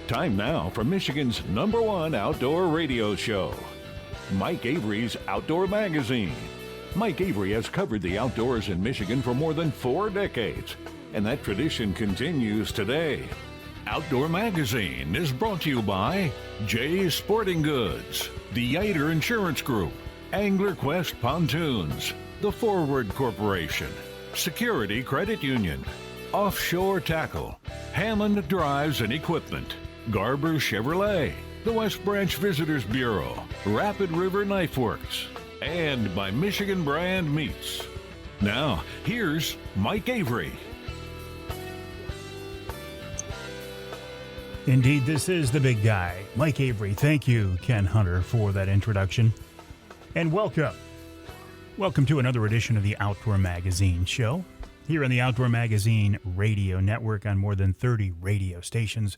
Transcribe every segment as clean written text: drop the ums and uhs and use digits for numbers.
Time now for Michigan's #1 outdoor radio show, Mike Avery's Outdoor Magazine. Mike Avery has covered the outdoors in Michigan for more than 4 decades, and that tradition continues today. Outdoor Magazine is brought to you by Jay's Sporting Goods, the Ieuter Insurance Group, Angler Quest Pontoons, the Forward Corporation, Security Credit Union, Offshore Tackle, Hammond Drives and Equipment, Garber Chevrolet, the West Branch Visitors Bureau, Rapid River Knife Works, and by Michigan Brand Meats. Now, here's Mike Avery. Indeed, this is the big guy, Mike Avery. Thank you, Ken Hunter, for that introduction. And welcome. Welcome to another edition of the Outdoor Magazine show, here on the Outdoor Magazine radio network on more than 30 radio stations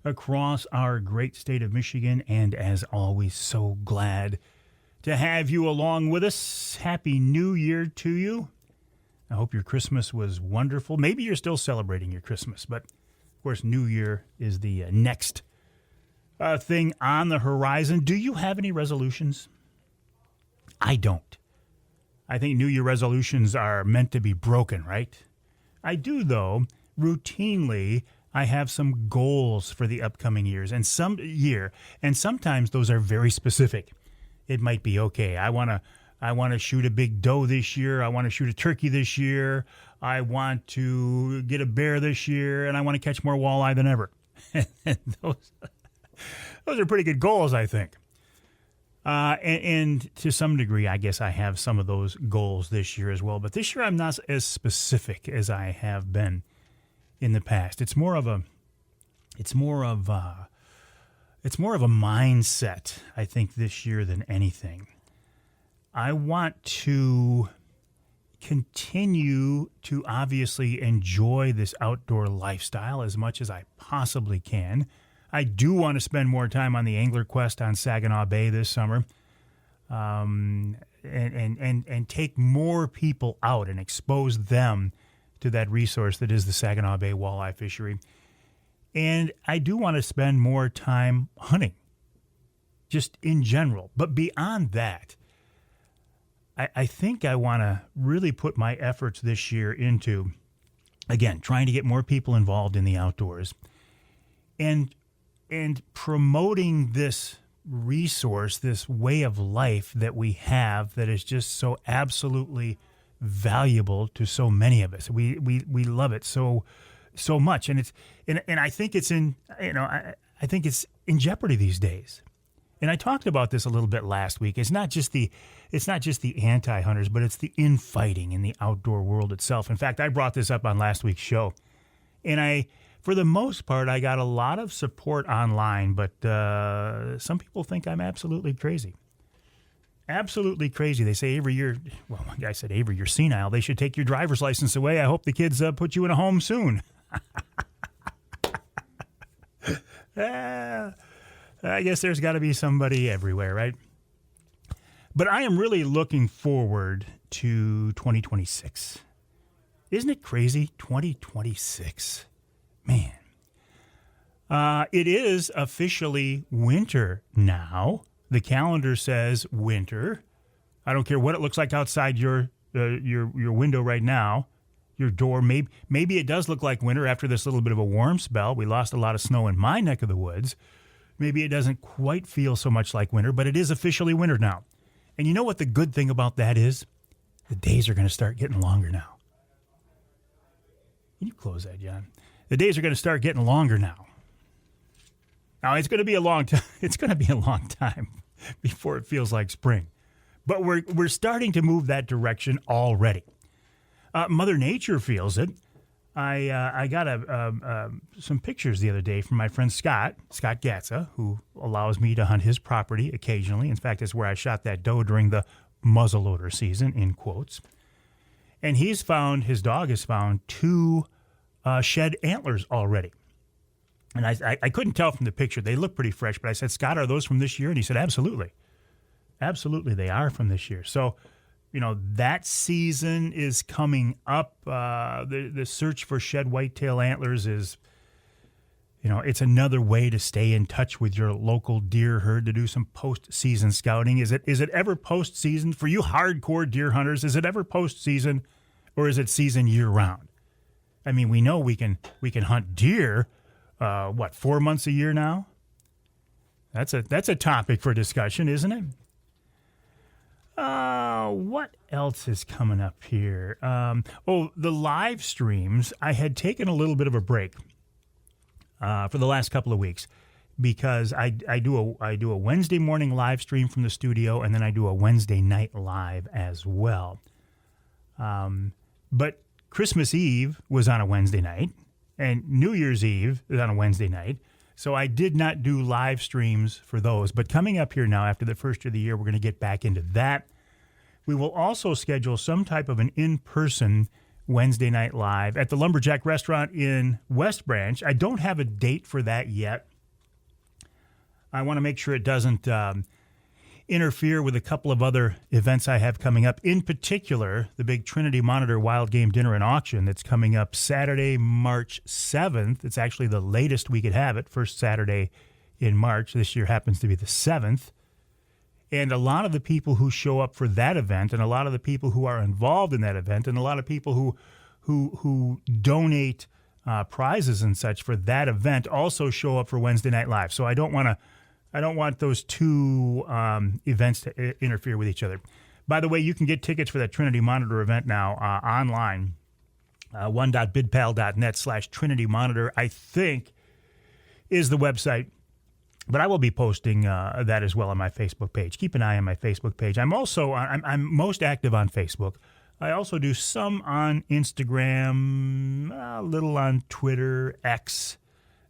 across our great state of Michigan. And as always, so glad to have you along with us. Happy New Year to you. I hope your Christmas was wonderful. Maybe you're still celebrating your Christmas, but of course, New Year is the next thing on the horizon. Do you have any resolutions? I don't. I think New Year resolutions are meant to be broken, right? I do, though. Routinely, I have some goals for the upcoming years, and sometimes those are very specific. It might be, okay, I want to shoot a big doe this year. I want to shoot a turkey this year. I want to get a bear this year, and I want to catch more walleye than ever. those are pretty good goals, I think. And to some degree, I guess I have some of those goals this year as well. But this year, I'm not as specific as I have been in the past. It's more of a mindset, I think, this year than anything. I want to continue to obviously enjoy this outdoor lifestyle as much as I possibly can. I do want to spend more time on the Angler Quest on Saginaw Bay this summer, and take more people out and expose them to that resource that is the Saginaw Bay walleye fishery. And I do want to spend more time hunting, just in general. But beyond that, I think I want to really put my efforts this year into, again, trying to get more people involved in the outdoors and promoting this resource, this way of life that we have that is just so absolutely valuable to so many of us. We love it so much, and I think it's in jeopardy these days. And I talked about this a little bit last week. It's not just the anti-hunters, but it's the infighting in the outdoor world itself. In fact, I brought this up on last week's show, and for the most part, I got a lot of support online, but some people think I'm absolutely crazy. Absolutely crazy. They say, Avery, one guy said, Avery, you're senile. They should take your driver's license away. I hope the kids put you in a home soon. I guess there's got to be somebody everywhere, right? But I am really looking forward to 2026. Isn't it crazy? 2026. Man. It is officially winter now. The calendar says winter. I don't care what it looks like outside your window right now, your door. Maybe it does look like winter after this little bit of a warm spell. We lost a lot of snow in my neck of the woods. Maybe it doesn't quite feel so much like winter, but it is officially winter now. And you know what the good thing about that is? The days are going to start getting longer now. Can you close that, John? The days are going to start getting longer now. Now, it's going to be a long time. It's going to be a long time before it feels like spring. But we're starting to move that direction already. Mother Nature feels it. I got some pictures the other day from my friend Scott Gatza, who allows me to hunt his property occasionally. In fact, it's where I shot that doe during the muzzleloader season, in quotes. And his dog has found 2 shed antlers already. And I couldn't tell from the picture. They look pretty fresh, but I said, Scott, are those from this year? And he said, absolutely. Absolutely, they are from this year. So, that season is coming up. The search for shed whitetail antlers is it's another way to stay in touch with your local deer herd, to do some post-season scouting. Is it ever post-season for you hardcore deer hunters? Is it ever post-season, or is it season year-round? I mean, we know we can hunt deer, 4 months a year now? That's a topic for discussion, isn't it? What else is coming up here? The live streams. I had taken a little bit of a break for the last couple of weeks because I do a Wednesday morning live stream from the studio, and then I do a Wednesday night live as well. But Christmas Eve was on a Wednesday night, and New Year's Eve is on a Wednesday night. So I did not do live streams for those. But coming up here now, after the first of the year, we're going to get back into that. We will also schedule some type of an in-person Wednesday night live at the Lumberjack Restaurant in West Branch. I don't have a date for that yet. I want to make sure it doesn't interfere with a couple of other events I have coming up. In particular, the big Trinity Monitor Wild Game Dinner and Auction that's coming up Saturday, March 7th. It's actually the latest we could have it, first Saturday in March. This year happens to be the 7th. And a lot of the people who show up for that event, and a lot of the people who are involved in that event, and a lot of people who donate prizes and such for that event also show up for Wednesday Night Live. So I don't want those two events to interfere with each other. By the way, you can get tickets for that Trinity Monitor event now online. 1.bidpal.net/Trinity Monitor, I think, is the website. But I will be posting that as well on my Facebook page. Keep an eye on my Facebook page. I'm also I'm most active on Facebook. I also do some on Instagram, a little on Twitter, X,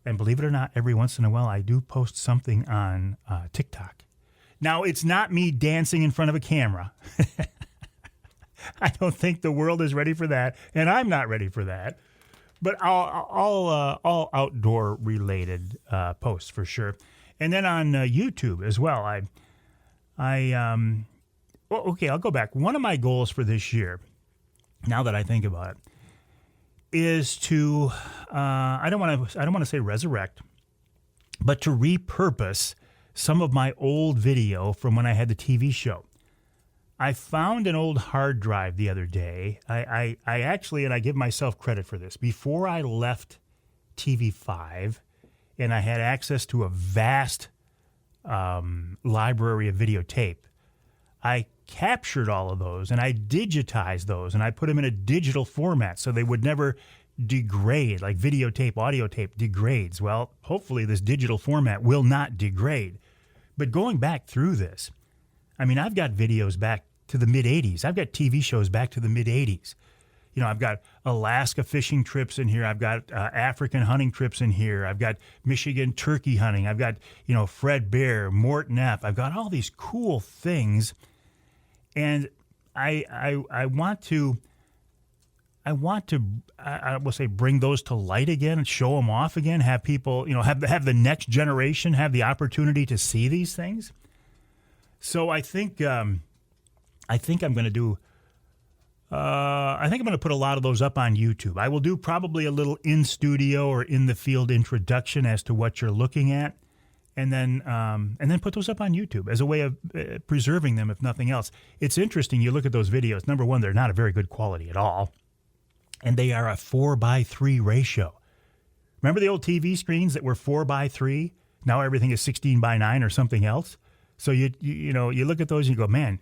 and believe it or not, every once in a while I do post something on TikTok. Now, it's not me dancing in front of a camera. I don't think the world is ready for that, and I'm not ready for that. But all outdoor related posts for sure. And then on YouTube as well, I'll go back. One of my goals for this year, now that I think about it, is to I don't want to say resurrect, but to repurpose some of my old video from when I had the TV show. I found an old hard drive the other day. I actually, and I give myself credit for this, before I left TV5 and I had access to a vast library of videotape, I captured all of those and I digitized those and I put them in a digital format so they would never degrade, like videotape, audio tape degrades. Well, hopefully this digital format will not degrade. But going back through this, I mean, I've got videos back to the mid-'80s. I've got TV shows back to the mid-'80s. You know, I've got Alaska fishing trips in here. I've got African hunting trips in here. I've got Michigan turkey hunting. I've got, Fred Bear, Morton F. I've got all these cool things. And I want to bring those to light again and show them off again, have people, have the next generation have the opportunity to see these things. So I think I'm going to do. I think I'm going to put a lot of those up on YouTube. I will do probably a little in studio or in the field introduction as to what you're looking at, and then put those up on YouTube as a way of preserving them, if nothing else. It's interesting. You look at those videos. Number one, they're not a very good quality at all, and they are a 4:3 ratio. Remember the old TV screens that were 4:3? Now everything is 16:9 or something else. So you look at those and you go, man,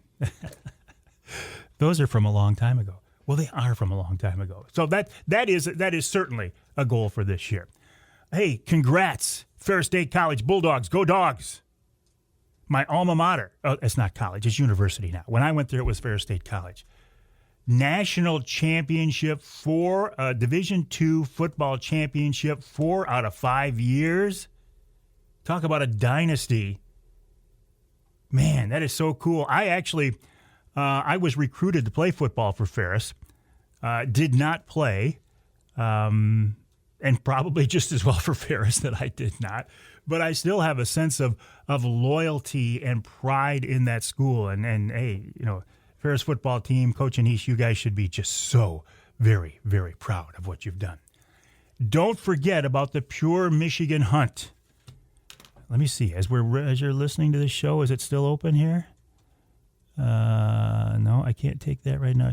those are from a long time ago. Well, they are from a long time ago. So that is certainly a goal for this year. Hey, congrats, Ferris State College Bulldogs. Go Dogs. My alma mater. Oh, it's not college. It's university now. When I went there, it was Ferris State College. National championship, Division II football championship, 4 out of 5 years. Talk about a dynasty. Man, that is so cool. I actually, I was recruited to play football for Ferris. Did not play, and probably just as well for Ferris that I did not. But I still have a sense of loyalty and pride in that school. And hey, Ferris football team, Coach Anish, you guys should be just so very, very proud of what you've done. Don't forget about the Pure Michigan Hunt. Let me see. As you're listening to this show, is it still open here? No, I can't take that right now.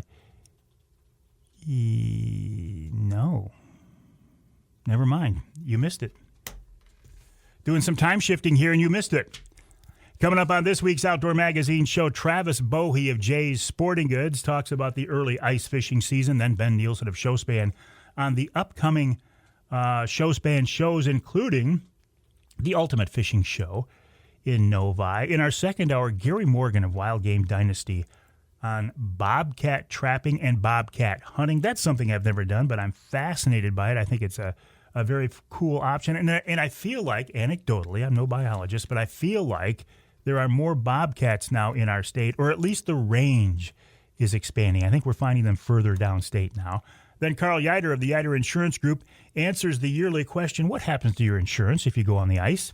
No. Never mind. You missed it. Doing some time shifting here, and you missed it. Coming up on this week's Outdoor Magazine show, Travis Bohy of Jay's Sporting Goods talks about the early ice fishing season. Then Ben Nielsen of Showspan on the upcoming Showspan shows, including the Ultimate Fishing Show in Novi. In our second hour, Gary Morgan of Wild Game Dynasty on bobcat trapping and bobcat hunting. That's something I've never done, but I'm fascinated by it. I think it's a very cool option. And I feel like, anecdotally, I'm no biologist, but I feel like there are more bobcats now in our state, or at least the range is expanding. I think we're finding them further downstate now. Then Karl Ieuter of the Ieuter Insurance Group answers the yearly question, what happens to your insurance if you go on the ice?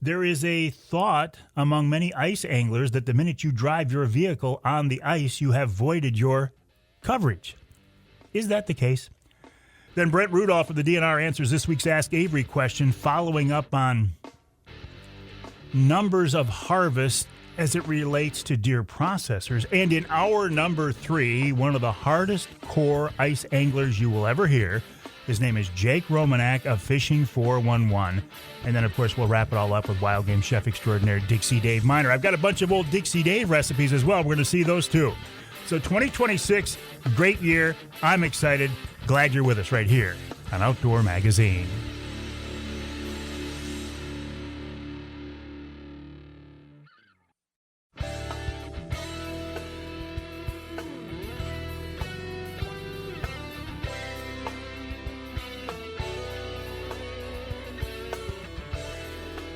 There is a thought among many ice anglers that the minute you drive your vehicle on the ice, you have voided your coverage. Is that the case? Then Brent Rudolph of the DNR answers this week's Ask Avery question, following up on numbers of harvest as it relates to deer processors. And in hour number 3, one of the hardest core ice anglers you will ever hear. His name is Jake Romanack of Fishing 411. And then, of course, we'll wrap it all up with Wild Game Chef Extraordinaire Dixie Dave Minar. I've got a bunch of old Dixie Dave recipes as well. We're going to see those too. So 2026, great year. I'm excited. Glad you're with us right here on Outdoor Magazine.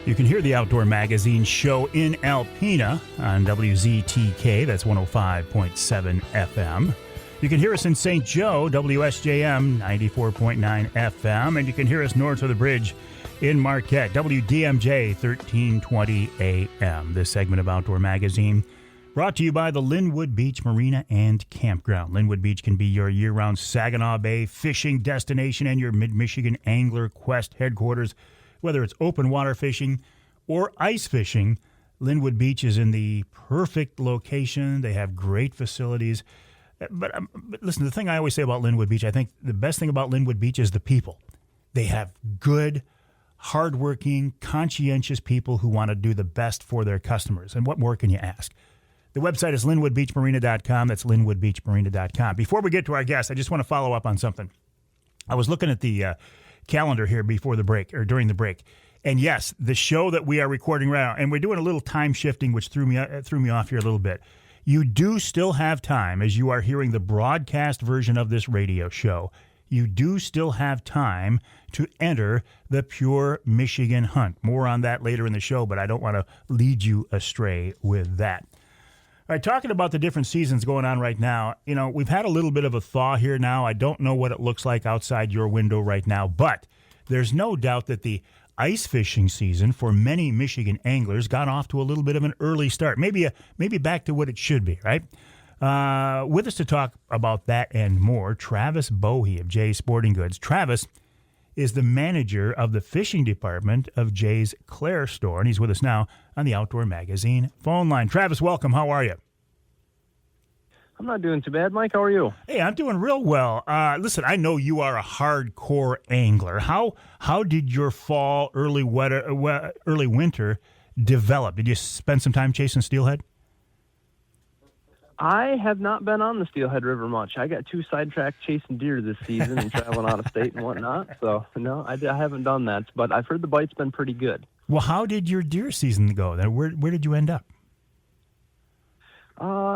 You can hear the Outdoor Magazine show in Alpena on WZTK, that's 105.7 FM. You can hear us in St. Joe, WSJM, 94.9 FM. And you can hear us north of the bridge in Marquette, WDMJ, 1320 AM. This segment of Outdoor Magazine brought to you by the Linwood Beach Marina and Campground. Linwood Beach can be your year-round Saginaw Bay fishing destination and your Mid-Michigan Angler Quest headquarters. Whether it's open water fishing or ice fishing, Linwood Beach is in the perfect location. They have great facilities. But listen, the thing I always say about Linwood Beach, I think the best thing about Linwood Beach is the people. They have good, hardworking, conscientious people who want to do the best for their customers. And what more can you ask? The website is linwoodbeachmarina.com. That's linwoodbeachmarina.com. Before we get to our guest, I just want to follow up on something. I was looking at the calendar here before the break, or during the break. And yes, the show that we are recording right now, and we're doing a little time shifting, which threw me off here a little bit. You do still have time, as you are hearing the broadcast version of this radio show, you do still have time to enter the Pure Michigan Hunt. More on that later in the show, but I don't want to lead you astray with that. All right, talking about the different seasons going on right now, you know, we've had a little bit of a thaw here now. I don't know what it looks like outside your window right now, but there's no doubt that the ice fishing season for many Michigan anglers got off to a little bit of an early start, maybe back to what it should be, right? With us to talk about that and more, Travis Bohy of Jay's Sporting Goods. Travis is the manager of the fishing department of Jay's Clare store, and he's with us now on the Outdoor Magazine phone line. Travis, welcome. How are you? I'm not doing too bad, Mike. How are you? Hey, I'm doing real well. Listen, I know you are a hardcore angler. How did your fall, early winter develop? Did you spend some time chasing steelhead? I have not been on the Steelhead River much. I got too sidetracked chasing deer this season and traveling out of state and whatnot. So, no, I haven't done that. But I've heard the bite's been pretty good. Well, how did your deer season go? Where did you end up?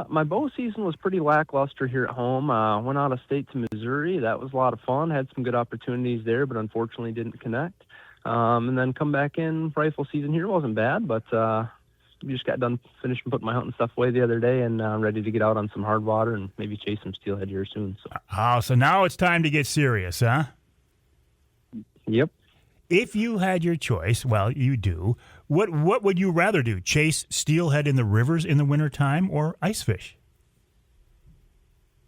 My bow season was pretty lackluster here at home. Went out of state to Missouri. That was a lot of fun. Had some good opportunities there, but unfortunately didn't connect. And then come back in. Rifle season here wasn't bad, but we just got done finishing putting my hunting stuff away the other day, and I'm ready to get out on some hard water and maybe chase some steelhead here soon. So now it's time to get serious, huh? Yep. If you had your choice, well, you do, what would you rather do? Chase steelhead in the rivers in the wintertime or ice fish?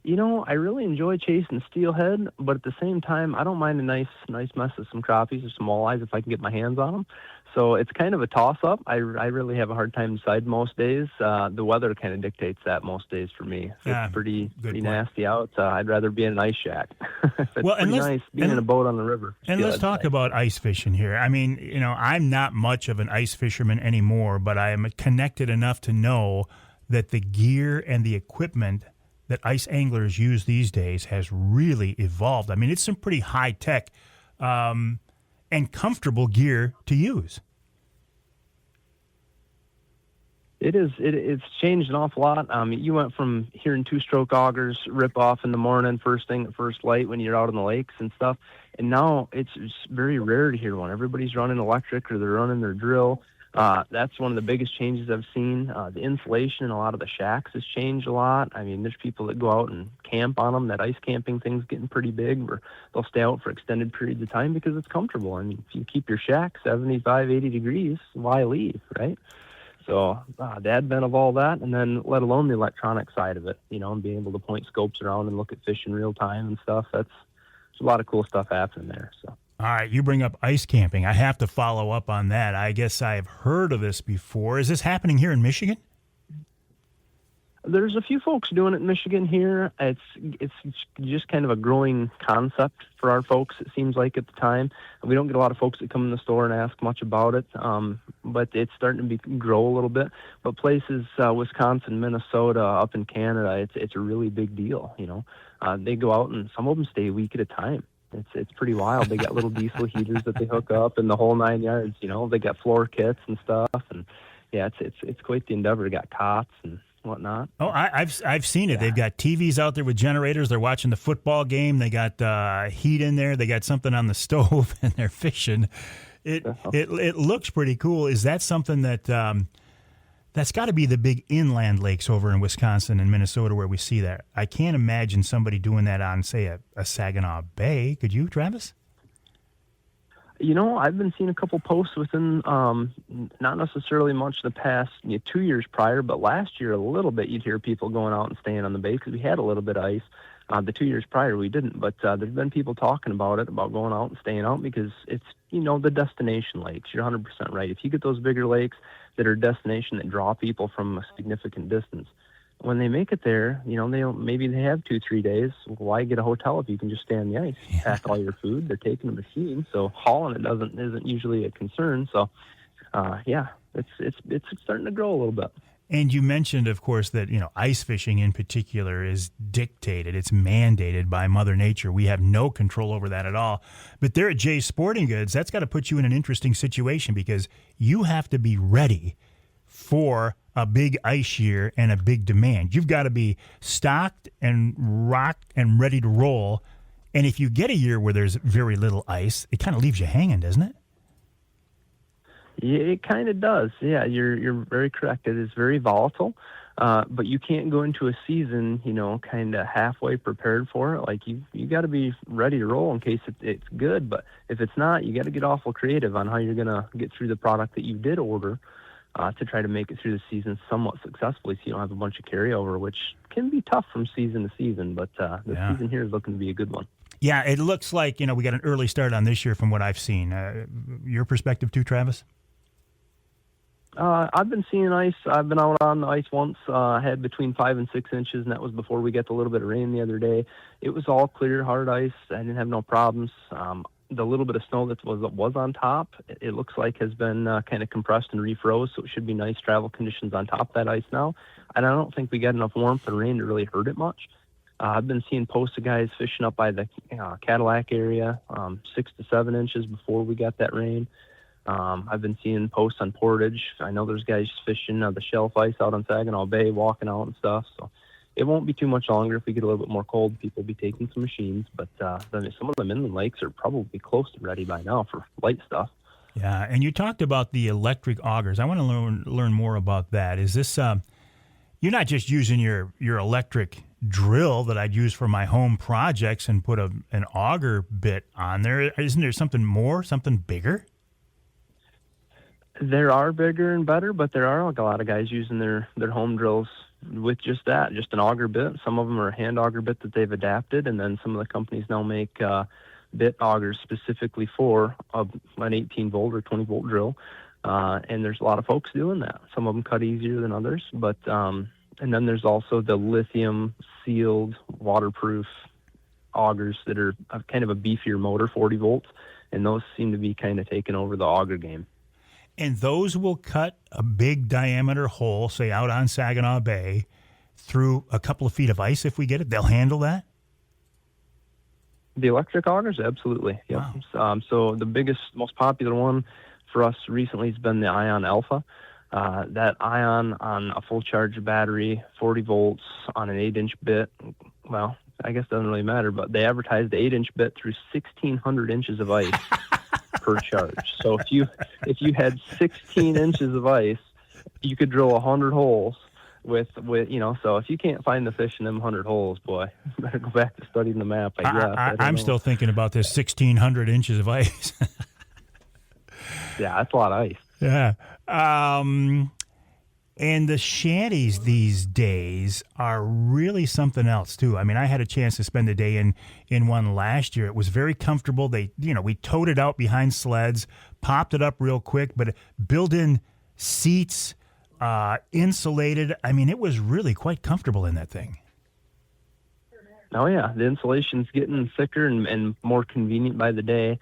I really enjoy chasing steelhead, but at the same time, I don't mind a nice mess of some crappies or some walleyes if I can get my hands on them. So it's kind of a toss-up. I really have a hard time deciding most days. The weather kind of dictates that most days for me. If it's pretty nasty out, I'd rather be in an ice shack. If it's pretty nice being in a boat on the river. And let's talk about ice fishing here. I mean, I'm not much of an ice fisherman anymore, but I am connected enough to know that the gear and the equipment that ice anglers use these days has really evolved. I mean, it's some pretty high-tech and comfortable gear to use. It is. It's changed an awful lot. You went from hearing two-stroke augers rip off in the morning, first thing at first light when you're out on the lakes and stuff, and now it's very rare to hear one. Everybody's running electric or they're running their drill. That's one of the biggest changes I've seen. The insulation in a lot of the shacks has changed a lot. I mean, there's people that go out and camp on them. That ice camping thing's getting pretty big, where they'll stay out for extended periods of time because it's comfortable. I mean, if you keep your shack 75, 80 degrees, why leave, right? So the advent of all that, and then let alone the electronic side of it, and being able to point scopes around and look at fish in real time and stuff, there's a lot of cool stuff happening there. So. All right, you bring up ice camping. I have to follow up on that. I guess I've heard of this before. Is this happening here in Michigan? There's a few folks doing it in Michigan here. It's just kind of a growing concept for our folks, it seems like, at the time. We don't get a lot of folks that come in the store and ask much about it, but it's starting to grow a little bit. But places, Wisconsin, Minnesota, up in Canada, it's a really big deal, They go out and some of them stay a week at a time. It's pretty wild. They got little diesel heaters that they hook up and the whole 9 yards, They got floor kits and stuff, and yeah, it's quite the endeavor. They got cots and whatnot. Oh, I've seen it. Yeah. They've got TVs out there with generators. They're watching the football game. They got heat in there. They got something on the stove, and they're fishing. It looks pretty cool. Is that something that's got to be the big inland lakes over in Wisconsin and Minnesota where we see that? I can't imagine somebody doing that on, say, a Saginaw Bay. Could you, Travis? I've been seeing a couple posts within, not necessarily much the past 2 years prior, but last year a little bit. You'd hear people going out and staying on the bay because we had a little bit of ice. The 2 years prior we didn't, but there's been people talking about it, about going out and staying out because it's, the destination lakes. You're 100% right. If you get those bigger lakes that are a destination that draw people from a significant distance, when they make it there, maybe they have 2-3 days. Why get a hotel if you can just stay on the ice? Pack all your food. They're taking a machine, so hauling it isn't usually a concern. So, it's starting to grow a little bit. And you mentioned, of course, that ice fishing in particular is dictated. It's mandated by Mother Nature. We have no control over that at all. But there at Jay's Sporting Goods, that's got to put you in an interesting situation because you have to be ready for a big ice year and a big demand. You've got to be stocked and rocked and ready to roll. And if you get a year where there's very little ice, it kind of leaves you hanging, doesn't it? Yeah, it kind of does. Yeah, you're very correct. It is very volatile, but you can't go into a season, kind of halfway prepared for it. Like you got to be ready to roll in case it's good. But if it's not, you got to get awful creative on how you're gonna get through the product that you did order. To try to make it through the season somewhat successfully so you don't have a bunch of carryover, which can be tough from season to season, but the season here is looking to be a good one. Yeah, it looks like, we got an early start on this year from what I've seen. Your perspective too, Travis? I've been seeing ice. I've been out on the ice once. I had between 5 and 6 inches, and that was before we got the little bit of rain the other day. It was all clear, hard ice. I didn't have no problems. The little bit of snow that was on top, it looks like has been kind of compressed and refroze, so it should be nice travel conditions on top of that ice now. And I don't think we got enough warmth and rain to really hurt it much. I've been seeing posts of guys fishing up by the Cadillac area, 6 to 7 inches before we got that rain. I've been seeing posts on Portage. I know there's guys fishing the shelf ice out on Saginaw Bay, walking out and stuff, so it won't be too much longer. If we get a little bit more cold, people will be taking some machines, but then some of them inland lakes are probably close to ready by now for light stuff. Yeah, and you talked about the electric augers. I want to learn more about that. Is this you're not just using your electric drill that I'd use for my home projects and put an auger bit on there? Isn't there something more, something bigger? There are bigger and better, but there are a lot of guys using their home drills with just that, just an auger bit. Some of them are a hand auger bit that they've adapted, and then some of the companies now make bit augers specifically for an 18-volt or 20-volt drill. And there's a lot of folks doing that. Some of them cut easier than others, but and then there's also the lithium sealed waterproof augers that are kind of a beefier motor, 40 volts, and those seem to be kind of taking over the auger game. And those will cut a big diameter hole, say out on Saginaw Bay, through a couple of feet of ice if we get it. They'll handle that? The electric augers, absolutely. Yep. Wow. So the biggest, most popular one for us recently has been the Ion Alpha. That Ion on a full charge battery, 40 volts on an 8-inch bit. Well, I guess it doesn't really matter, but they advertised the 8-inch bit through 1,600 inches of ice per charge. So if you had 16 inches of ice, you could drill 100 holes with so if you can't find the fish in them 100 holes, boy, you better go back to studying the map, I guess. I'm still thinking about this 1,600 inches of ice. Yeah, that's a lot of ice. Yeah. And the shanties these days are really something else, too. I mean, I had a chance to spend a day in one last year. It was very comfortable. We towed it out behind sleds, popped it up real quick, but built-in seats, insulated. I mean, it was really quite comfortable in that thing. Oh, yeah. The insulation's getting thicker and more convenient by the day,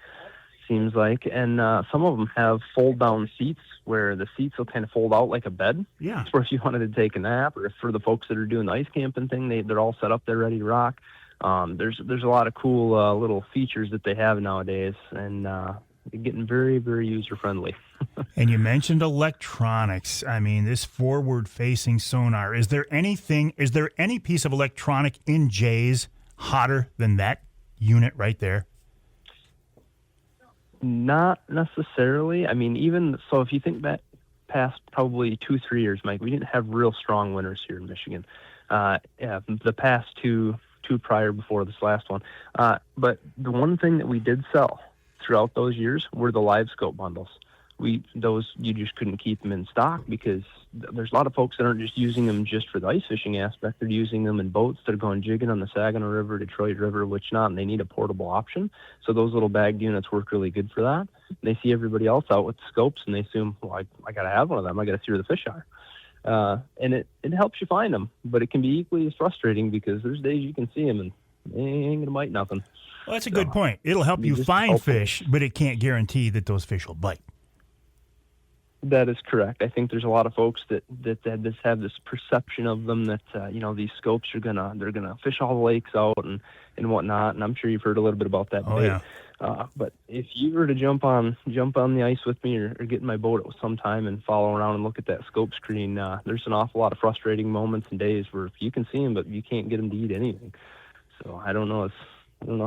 seems like. And some of them have fold-down seats where the seats will kind of fold out like a bed. Yeah. For if you wanted to take a nap, or for the folks that are doing the ice camping thing, they're all set up there ready to rock. There's a lot of cool little features that they have nowadays, and they're getting very, very user-friendly. And you mentioned electronics. I mean, this forward-facing sonar, is there any piece of electronic in Jay's hotter than that unit right there? Not necessarily. I mean, even so, if you think back past probably 2-3 years, Mike, we didn't have real strong winters here in Michigan. The past two prior before this last one. But the one thing that we did sell throughout those years were the live scope bundles. You just couldn't keep them in stock because there's a lot of folks that aren't just using them just for the ice fishing aspect. They're using them in boats that are going jigging on the Saginaw River, Detroit River, which not, and they need a portable option. So those little bagged units work really good for that. And they see everybody else out with scopes, and they assume, well, I got to have one of them. I got to see where the fish are. And it helps you find them, but it can be equally as frustrating because there's days you can see them and they ain't going to bite nothing. Well, that's a good point. It'll help you find fish, but it can't guarantee that those fish will bite. That is correct. I think there's a lot of folks that have this perception of them that these scopes are gonna fish all the lakes out and whatnot. And I'm sure you've heard a little bit about that. Oh, yeah. But if you were to jump on the ice with me or get in my boat at some time and follow around and look at that scope screen, there's an awful lot of frustrating moments and days where you can see them, but you can't get them to eat anything. So I don't know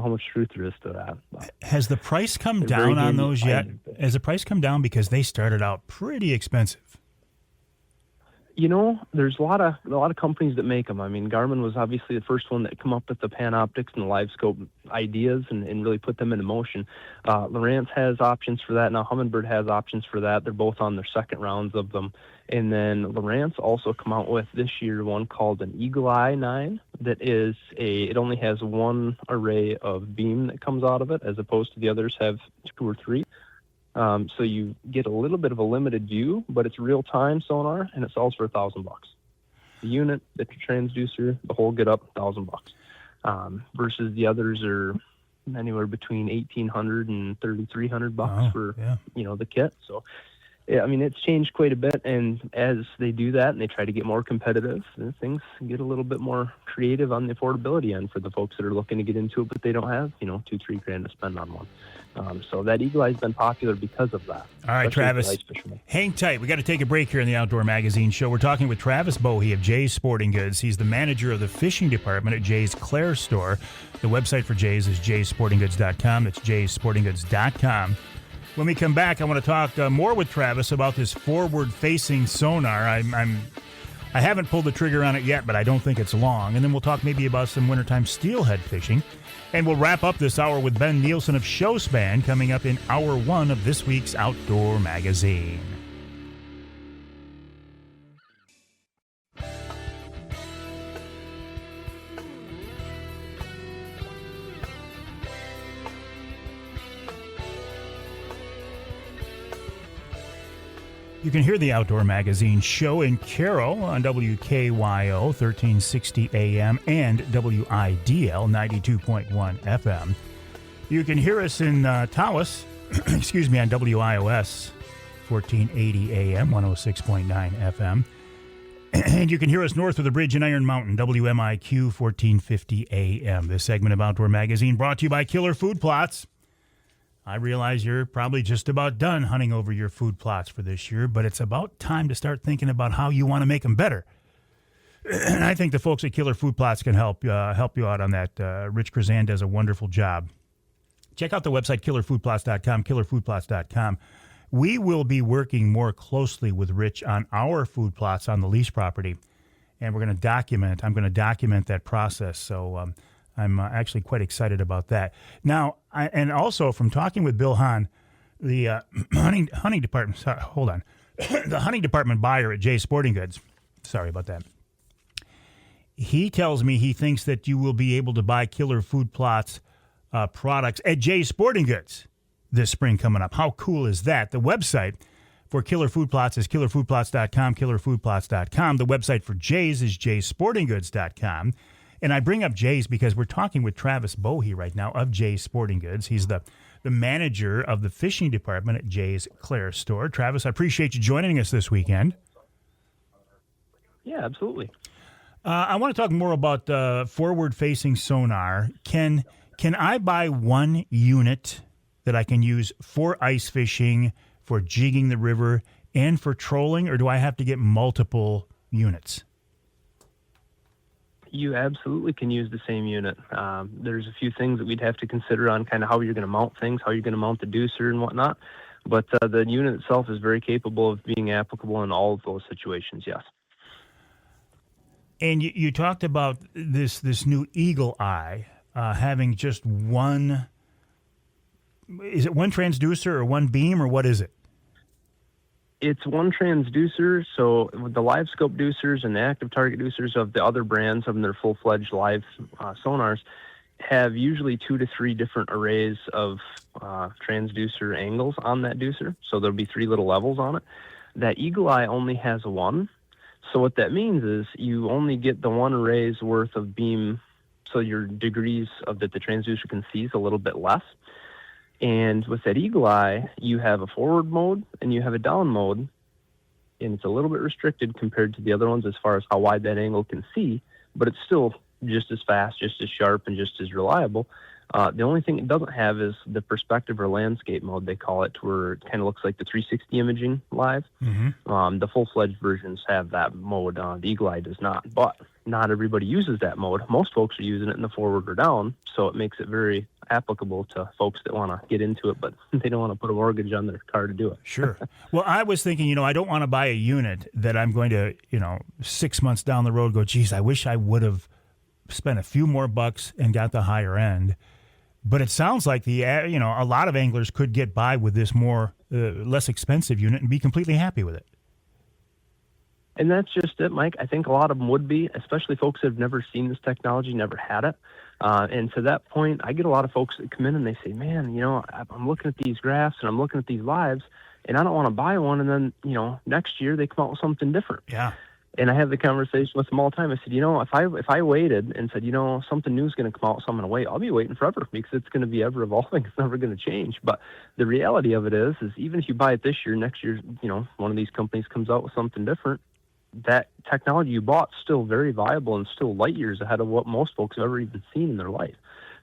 how much truth there is to that. Has the price come down on those yet? Has the price come down because they started out pretty expensive? There's a lot of companies that make them. I mean, Garmin was obviously the first one that come up with the Panoptics and the live scope ideas and really put them into motion. Lowrance has options for that. Now Humminbird has options for that. They're both on their second rounds of them. And then Lowrance also come out with this year one called an Eagle Eye 9 that is it only has one array of beam that comes out of it as opposed to the others have 2 or 3. So you get a little bit of a limited view, but it's real-time sonar, and it sells for $1,000. The unit, the transducer, the whole get up $1,000. Versus the others are anywhere between $1,800 and $3,300 for the kit. So yeah, I mean it's changed quite a bit, and as they do that and they try to get more competitive, things get a little bit more creative on the affordability end for the folks that are looking to get into it, but they don't have $2-3 grand to spend on one. So that Eagle Eye has been popular because of that. All right, Travis, hang tight. We got to take a break here in the Outdoor Magazine Show. We're talking with Travis Bohy of Jay's Sporting Goods. He's the manager of the fishing department at Jay's Clare store. The website for Jay's is jaysportinggoods.com. That's jaysportinggoods.com. When we come back, I want to talk more with Travis about this forward-facing sonar. I haven't pulled the trigger on it yet, but I don't think it's long. And then we'll talk maybe about some wintertime steelhead fishing. And we'll wrap up this hour with Ben Nielsen of Showspan coming up in Hour 1 of this week's Outdoor Magazine. You can hear the Outdoor Magazine show in Carroll on WKYO 1360 AM and WIDL 92.1 FM. You can hear us in Tawas, excuse me, on WIOS 1480 AM 106.9 FM. And you can hear us north of the bridge in Iron Mountain, WMIQ 1450 AM. This segment of Outdoor Magazine brought to you by Killer Food Plots. I realize you're probably just about done hunting over your food plots for this year, but it's about time to start thinking about how you want to make them better. And I think the folks at Killer Food Plots can help you out on that. Rich Krazan does a wonderful job. Check out the website, killerfoodplots.com, killerfoodplots.com. We will be working more closely with Rich on our food plots on the lease property, and I'm going to document that process. So I'm actually quite excited about that. Now, and also from talking with Bill Hahn, the hunting department, the hunting department buyer at Jay's Sporting Goods, sorry about that. He tells me he thinks that you will be able to buy Killer Food Plots products at Jay's Sporting Goods this spring coming up. How cool is that? The website for Killer Food Plots is killerfoodplots.com, killerfoodplots.com. The website for Jay's is jaysportinggoods.com. And I bring up Jay's because we're talking with Travis Bohy right now of Jay's Sporting Goods. He's the manager of the fishing department at Jay's Clare store. Travis, I appreciate you joining us this weekend. Yeah, absolutely. I want to talk more about forward-facing sonar. Can I buy one unit that I can use for ice fishing, for jigging the river, and for trolling, or do I have to get multiple units? You absolutely can use the same unit. There's a few things that we'd have to consider on kind of how you're going to mount things, how you're going to mount the deucer and whatnot. But the unit itself is very capable of being applicable in all of those situations, yes. And you talked about this new Eagle Eye having just one. Is it one transducer or one beam, or what is it? It's one transducer. So with the live scope deucers and the active target deucers of the other brands of their full-fledged live sonars have usually 2 to 3 different arrays of transducer angles on that deucer. So there'll be 3 little levels on it. That Eagle Eye only has one. So what that means is you only get the one array's worth of beam, so your degrees of that the transducer can see is a little bit less. And with that Eagle Eye, you have a forward mode and you have a down mode, and it's a little bit restricted compared to the other ones as far as how wide that angle can see, but it's still just as fast, just as sharp, and just as reliable. The only thing it doesn't have is the perspective or landscape mode, they call it, where it kind of looks like the 360 imaging live. Mm-hmm. The full-fledged versions have that mode. The Eagle Eye does not, but not everybody uses that mode. Most folks are using it in the forward or down, so it makes it very applicable to folks that want to get into it, but they don't want to put a mortgage on their car to do it. Sure. Well, I was thinking, I don't want to buy a unit that I'm going to, 6 months down the road go, geez, I wish I would have spent a few more bucks and got the higher end. But it sounds like a lot of anglers could get by with this less expensive unit and be completely happy with it. And that's just it, Mike. I think a lot of them would be, especially folks that have never seen this technology, never had it. And to that point, I get a lot of folks that come in and they say, man, I'm looking at these graphs and I'm looking at these lives and I don't want to buy one. And then, next year they come out with something different. Yeah. And I have the conversation with them all the time. I said, if I waited and said, something new is going to come out, so I'm going to wait, I'll be waiting forever because it's going to be ever evolving. It's never going to change. But the reality of it is even if you buy it this year, next year, one of these companies comes out with something different, that technology you bought is still very viable and still light years ahead of what most folks have ever even seen in their life.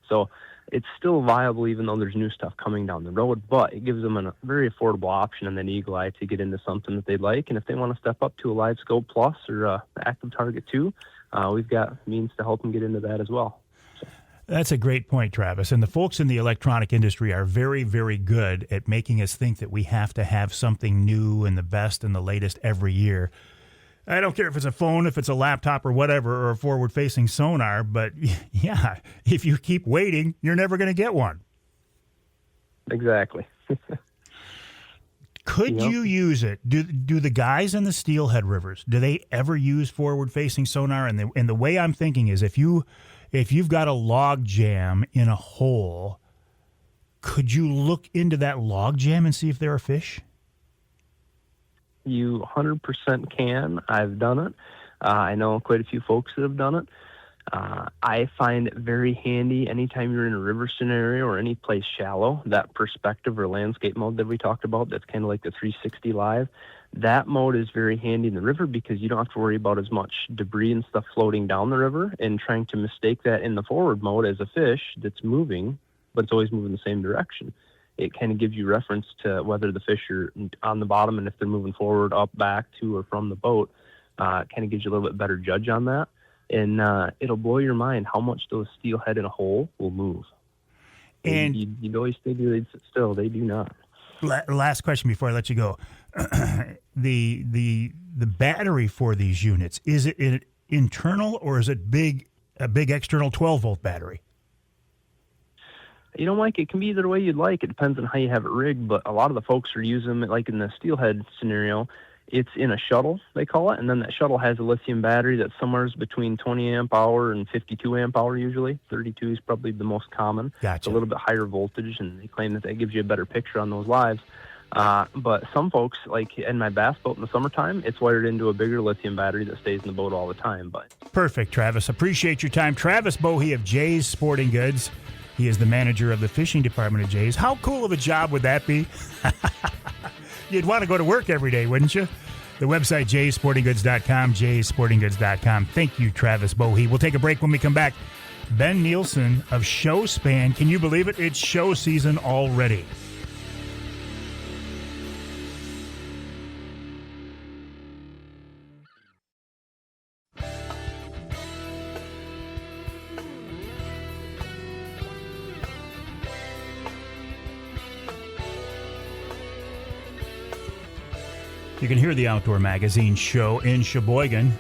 So it's still viable even though there's new stuff coming down the road, but it gives them a very affordable option in that Eagle Eye to get into something that they like. And if they want to step up to a Live Scope Plus or Active Target 2, we've got means to help them get into that as well. That's a great point, Travis. And the folks in the electronic industry are very, very good at making us think that we have to have something new and the best and the latest every year. I don't care if it's a phone, if it's a laptop or whatever, or a forward-facing sonar, but yeah, if you keep waiting, you're never going to get one. Exactly. Could you use it? Do the guys in the steelhead rivers, do they ever use forward-facing sonar? And the way I'm thinking is if you've got a log jam in a hole, could you look into that log jam and see if there are fish? You 100% can. I've done it. I know quite a few folks that have done it. I find it very handy anytime you're in a river scenario or any place shallow, that perspective or landscape mode that we talked about, that's kind of like the 360 live. That mode is very handy in the river because you don't have to worry about as much debris and stuff floating down the river and trying to mistake that in the forward mode as a fish that's moving, but it's always moving the same direction. It kind of gives you reference to whether the fish are on the bottom and if they're moving forward, up, back, to, or from the boat. It kind of gives you a little bit better judge on that. And it'll blow your mind how much those steelhead in a hole will move. And you'd always think they'd sit still. They do not. Last question before I let you go. The battery for these units, is it internal or is it a big external 12-volt battery? You know, Mike, it can be either way you'd like. It depends on how you have it rigged, but a lot of the folks are using it, like in the steelhead scenario, it's in a shuttle, they call it, and then that shuttle has a lithium battery that's somewhere between 20 amp hour and 52 amp hour usually. 32 is probably the most common. Gotcha. It's a little bit higher voltage, and they claim that gives you a better picture on those lives. But some folks, like in my bass boat in the summertime, it's wired into a bigger lithium battery that stays in the boat all the time. But perfect, Travis. Appreciate your time. Travis Bohy of Jay's Sporting Goods. He is the manager of the fishing department of Jay's. How cool of a job would that be? You'd want to go to work every day, wouldn't you? The website, jaysportinggoods.com, jaysportinggoods.com. Thank you, Travis Bohy. We'll take a break when we come back. Ben Nielsen of Showspan. Can you believe it? It's show season already. You can hear the Outdoor Magazine show in Sheboygan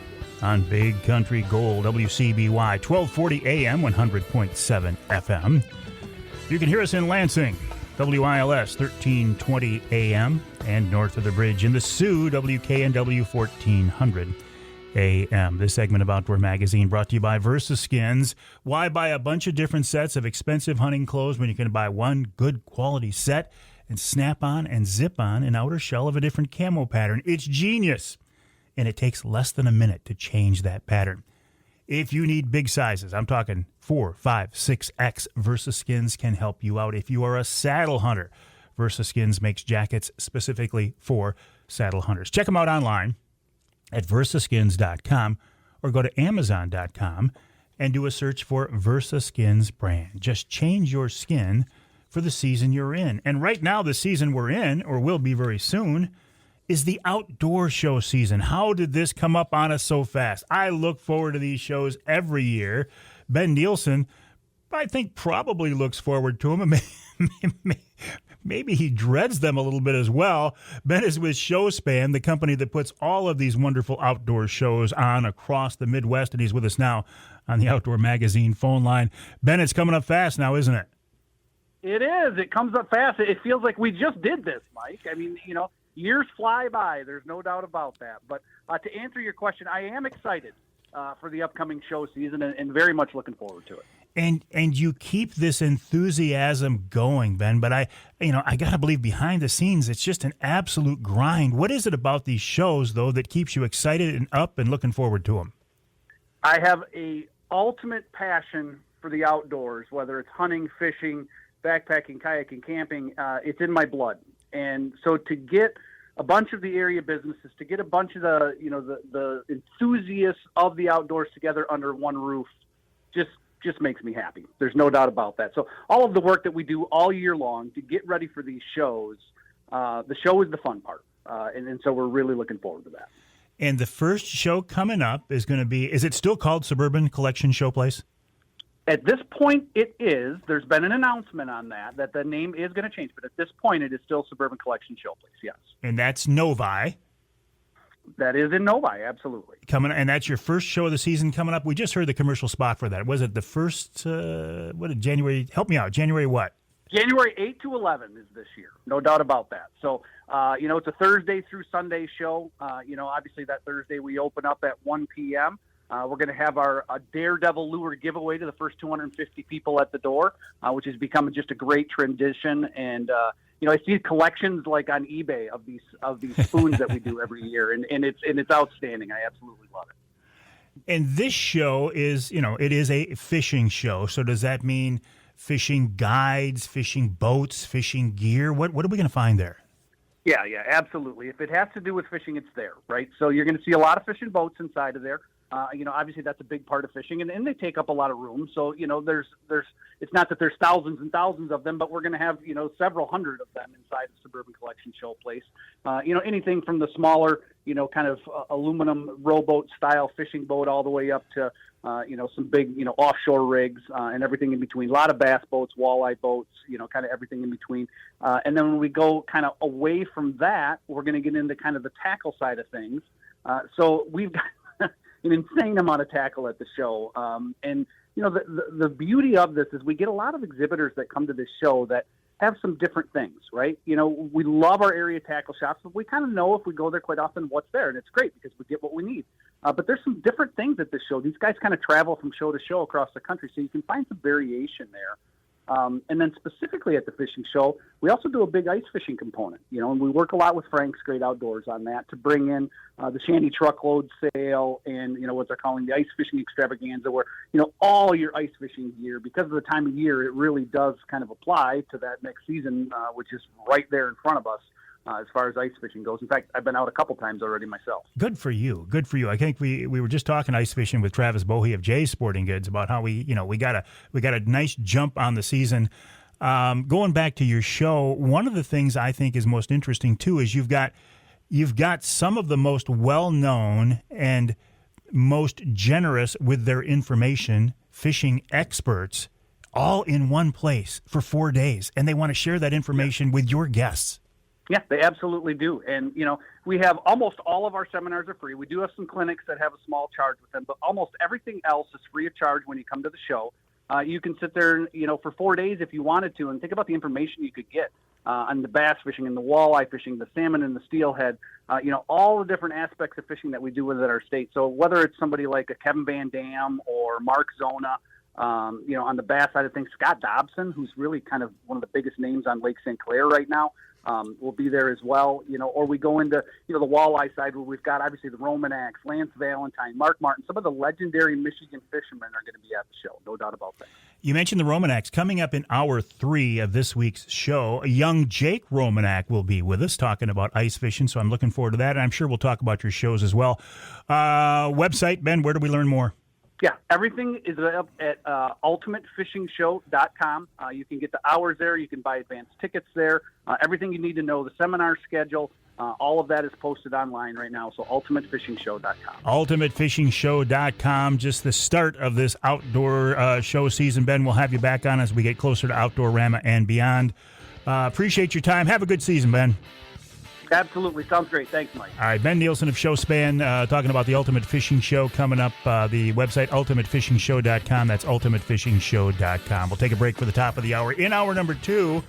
on Big Country Gold, WCBY, 1240 AM, 100.7 FM. You can hear us in Lansing, WILS, 1320 AM, and north of the bridge in the Sioux, WKNW, 1400 AM. This segment of Outdoor Magazine brought to you by VersaSkins. Why buy a bunch of different sets of expensive hunting clothes when you can buy one good quality set and snap on and zip on an outer shell of a different camo pattern? It's genius. And it takes less than a minute to change that pattern. If you need big sizes, I'm talking 4, 5, 6X, VersaSkins can help you out. If you are a saddle hunter, VersaSkins makes jackets specifically for saddle hunters. Check them out online at versaskins.com or go to amazon.com and do a search for VersaSkins brand. Just change your skin for the season you're in. And right now, the season we're in, or will be very soon, is the outdoor show season. How did this come up on us so fast? I look forward to these shows every year. Ben Nielsen, I think, probably looks forward to them. Maybe he dreads them a little bit as well. Ben is with Showspan, the company that puts all of these wonderful outdoor shows on across the Midwest, and he's with us now on the Outdoor Magazine phone line. Ben, it's coming up fast now, isn't it? It is. It comes up fast. It feels like we just did this, Mike. I mean, you know, years fly by. There's no doubt about that. But to answer your question, I am excited for the upcoming show season and very much looking forward to it. And you keep this enthusiasm going, Ben. But I got to believe behind the scenes, it's just an absolute grind. What is it about these shows, though, that keeps you excited and up and looking forward to them? I have a ultimate passion for the outdoors, whether it's hunting, fishing, backpacking, kayaking, camping. It's in my blood. And so to get a bunch of the area businesses, to get a bunch of the enthusiasts of the outdoors together under one roof, just makes me happy. There's no doubt about that. So all of the work that we do all year long to get ready for these shows, the show is the fun part. And so we're really looking forward to that. And the first show coming up is going to be, is it still called Suburban Collection Showplace? At this point, it is. There's been an announcement on that the name is going to change. But at this point, it is still Suburban Collection Showplace, yes. And that's Novi. That is in Novi, absolutely. And that's your first show of the season coming up? We just heard the commercial spot for that. Was it the first, January? Help me out. January what? January 8 to 11 is this year. No doubt about that. So, it's a Thursday through Sunday show. Obviously that Thursday we open up at 1 p.m., we're going to have our Daredevil lure giveaway to the first 250 people at the door, which has become just a great tradition. And I see collections like on eBay of these spoons that we do every year, and it's outstanding. I absolutely love it. And this show is, it is a fishing show. So does that mean fishing guides, fishing boats, fishing gear? What are we going to find there? Yeah, absolutely. If it has to do with fishing, it's there, right? So you're going to see a lot of fishing boats inside of there. Obviously that's a big part of fishing, and they take up a lot of room. So, there's it's not that there's thousands and thousands of them, but we're going to have, several hundred of them inside the Suburban Collection Show place. Anything from the smaller, kind of aluminum rowboat style fishing boat all the way up to, some big, offshore rigs and everything in between. A lot of bass boats, walleye boats, kind of everything in between. And then when we go kind of away from that, we're going to get into kind of the tackle side of things. So we've got an insane amount of tackle at the show. The beauty of this is we get a lot of exhibitors that come to this show that have some different things, right? We love our area tackle shops, but we kind of know if we go there quite often what's there, and it's great because we get what we need. But there's some different things at this show. These guys kind of travel from show to show across the country, so you can find some variation there. And then specifically at the fishing show, we also do a big ice fishing component, and we work a lot with Frank's Great Outdoors on that to bring in the Shanty Truckload Sale and, what they're calling the ice fishing extravaganza, where, all your ice fishing gear, because of the time of year, it really does kind of apply to that next season, which is right there in front of us. As far as ice fishing goes. In fact, I've been out a couple times already myself. Good for you. I think we were just talking ice fishing with Travis Bohy of Jay's Sporting Goods about how we got a nice jump on the season. Going back to your show, one of the things I think is most interesting too is you've got some of the most well-known and most generous with their information fishing experts all in one place for 4 days, and they want to share that information with your guests. Yeah, they absolutely do. And, we have almost all of our seminars are free. We do have some clinics that have a small charge with them, but almost everything else is free of charge when you come to the show. You can sit there, for 4 days if you wanted to, and think about the information you could get on the bass fishing and the walleye fishing, the salmon and the steelhead, all the different aspects of fishing that we do within our state. So whether it's somebody like a Kevin Van Dam or Mark Zona, on the bass side of things, Scott Dobson, who's really kind of one of the biggest names on Lake St. Clair right now, will be there as well, or we go into, the walleye side where we've got obviously the Romanacks, Lance Valentine, Mark Martin, some of the legendary Michigan fishermen are going to be at the show, no doubt about that. You mentioned the Romanacks. Coming up in hour 3 of this week's show, a young Jake Romanack will be with us talking about ice fishing, so I'm looking forward to that, and I'm sure we'll talk about your shows as well. Website, Ben, where do we learn more? Yeah, everything is up at ultimatefishingshow.com. You can get the hours there. You can buy advance tickets there. Everything you need to know, the seminar schedule, all of that is posted online right now. So ultimatefishingshow.com. Ultimatefishingshow.com. Just the start of this outdoor show season. Ben, we'll have you back on as we get closer to Outdoorama and beyond. Appreciate your time. Have a good season, Ben. Absolutely. Sounds great. Thanks, Mike. All right, Ben Nielsen of Showspan talking about the Ultimate Fishing Show coming up. The website, ultimatefishingshow.com. That's ultimatefishingshow.com. We'll take a break for the top of the hour. In hour number 2,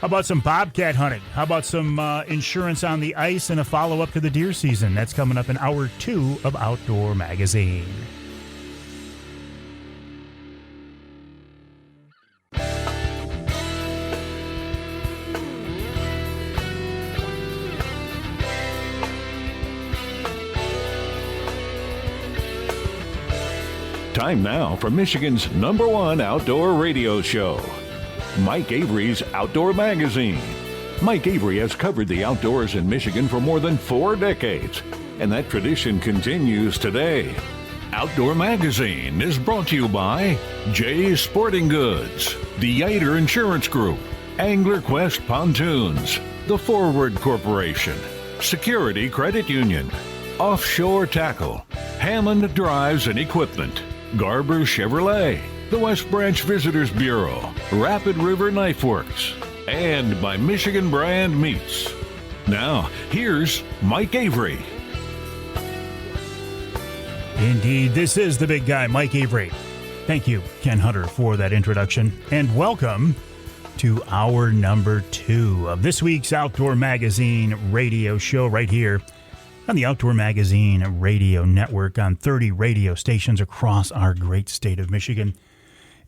how about some bobcat hunting? How about some insurance on the ice and a follow-up to the deer season? That's coming up in hour 2 of Outdoor Magazine. Time now for Michigan's #1 outdoor radio show, Mike Avery's Outdoor Magazine. Mike Avery has covered the outdoors in Michigan for more than 4 decades, and that tradition continues today. Outdoor Magazine is brought to you by Jay's Sporting Goods, the Ieuter Insurance Group, Angler Quest Pontoons, the Forward Corporation, Security Credit Union, Offshore Tackle, Hammond Drives and Equipment, Garber Chevrolet, the West Branch Visitors Bureau, Rapid River Knife Works, and by Michigan Brand Meats. Now, here's Mike Avery. Indeed, this is the big guy, Mike Avery. Thank you, Ken Hunter, for that introduction. And welcome to hour number 2 of this week's Outdoor Magazine radio show right here on the Outdoor Magazine radio network on 30 radio stations across our great state of Michigan.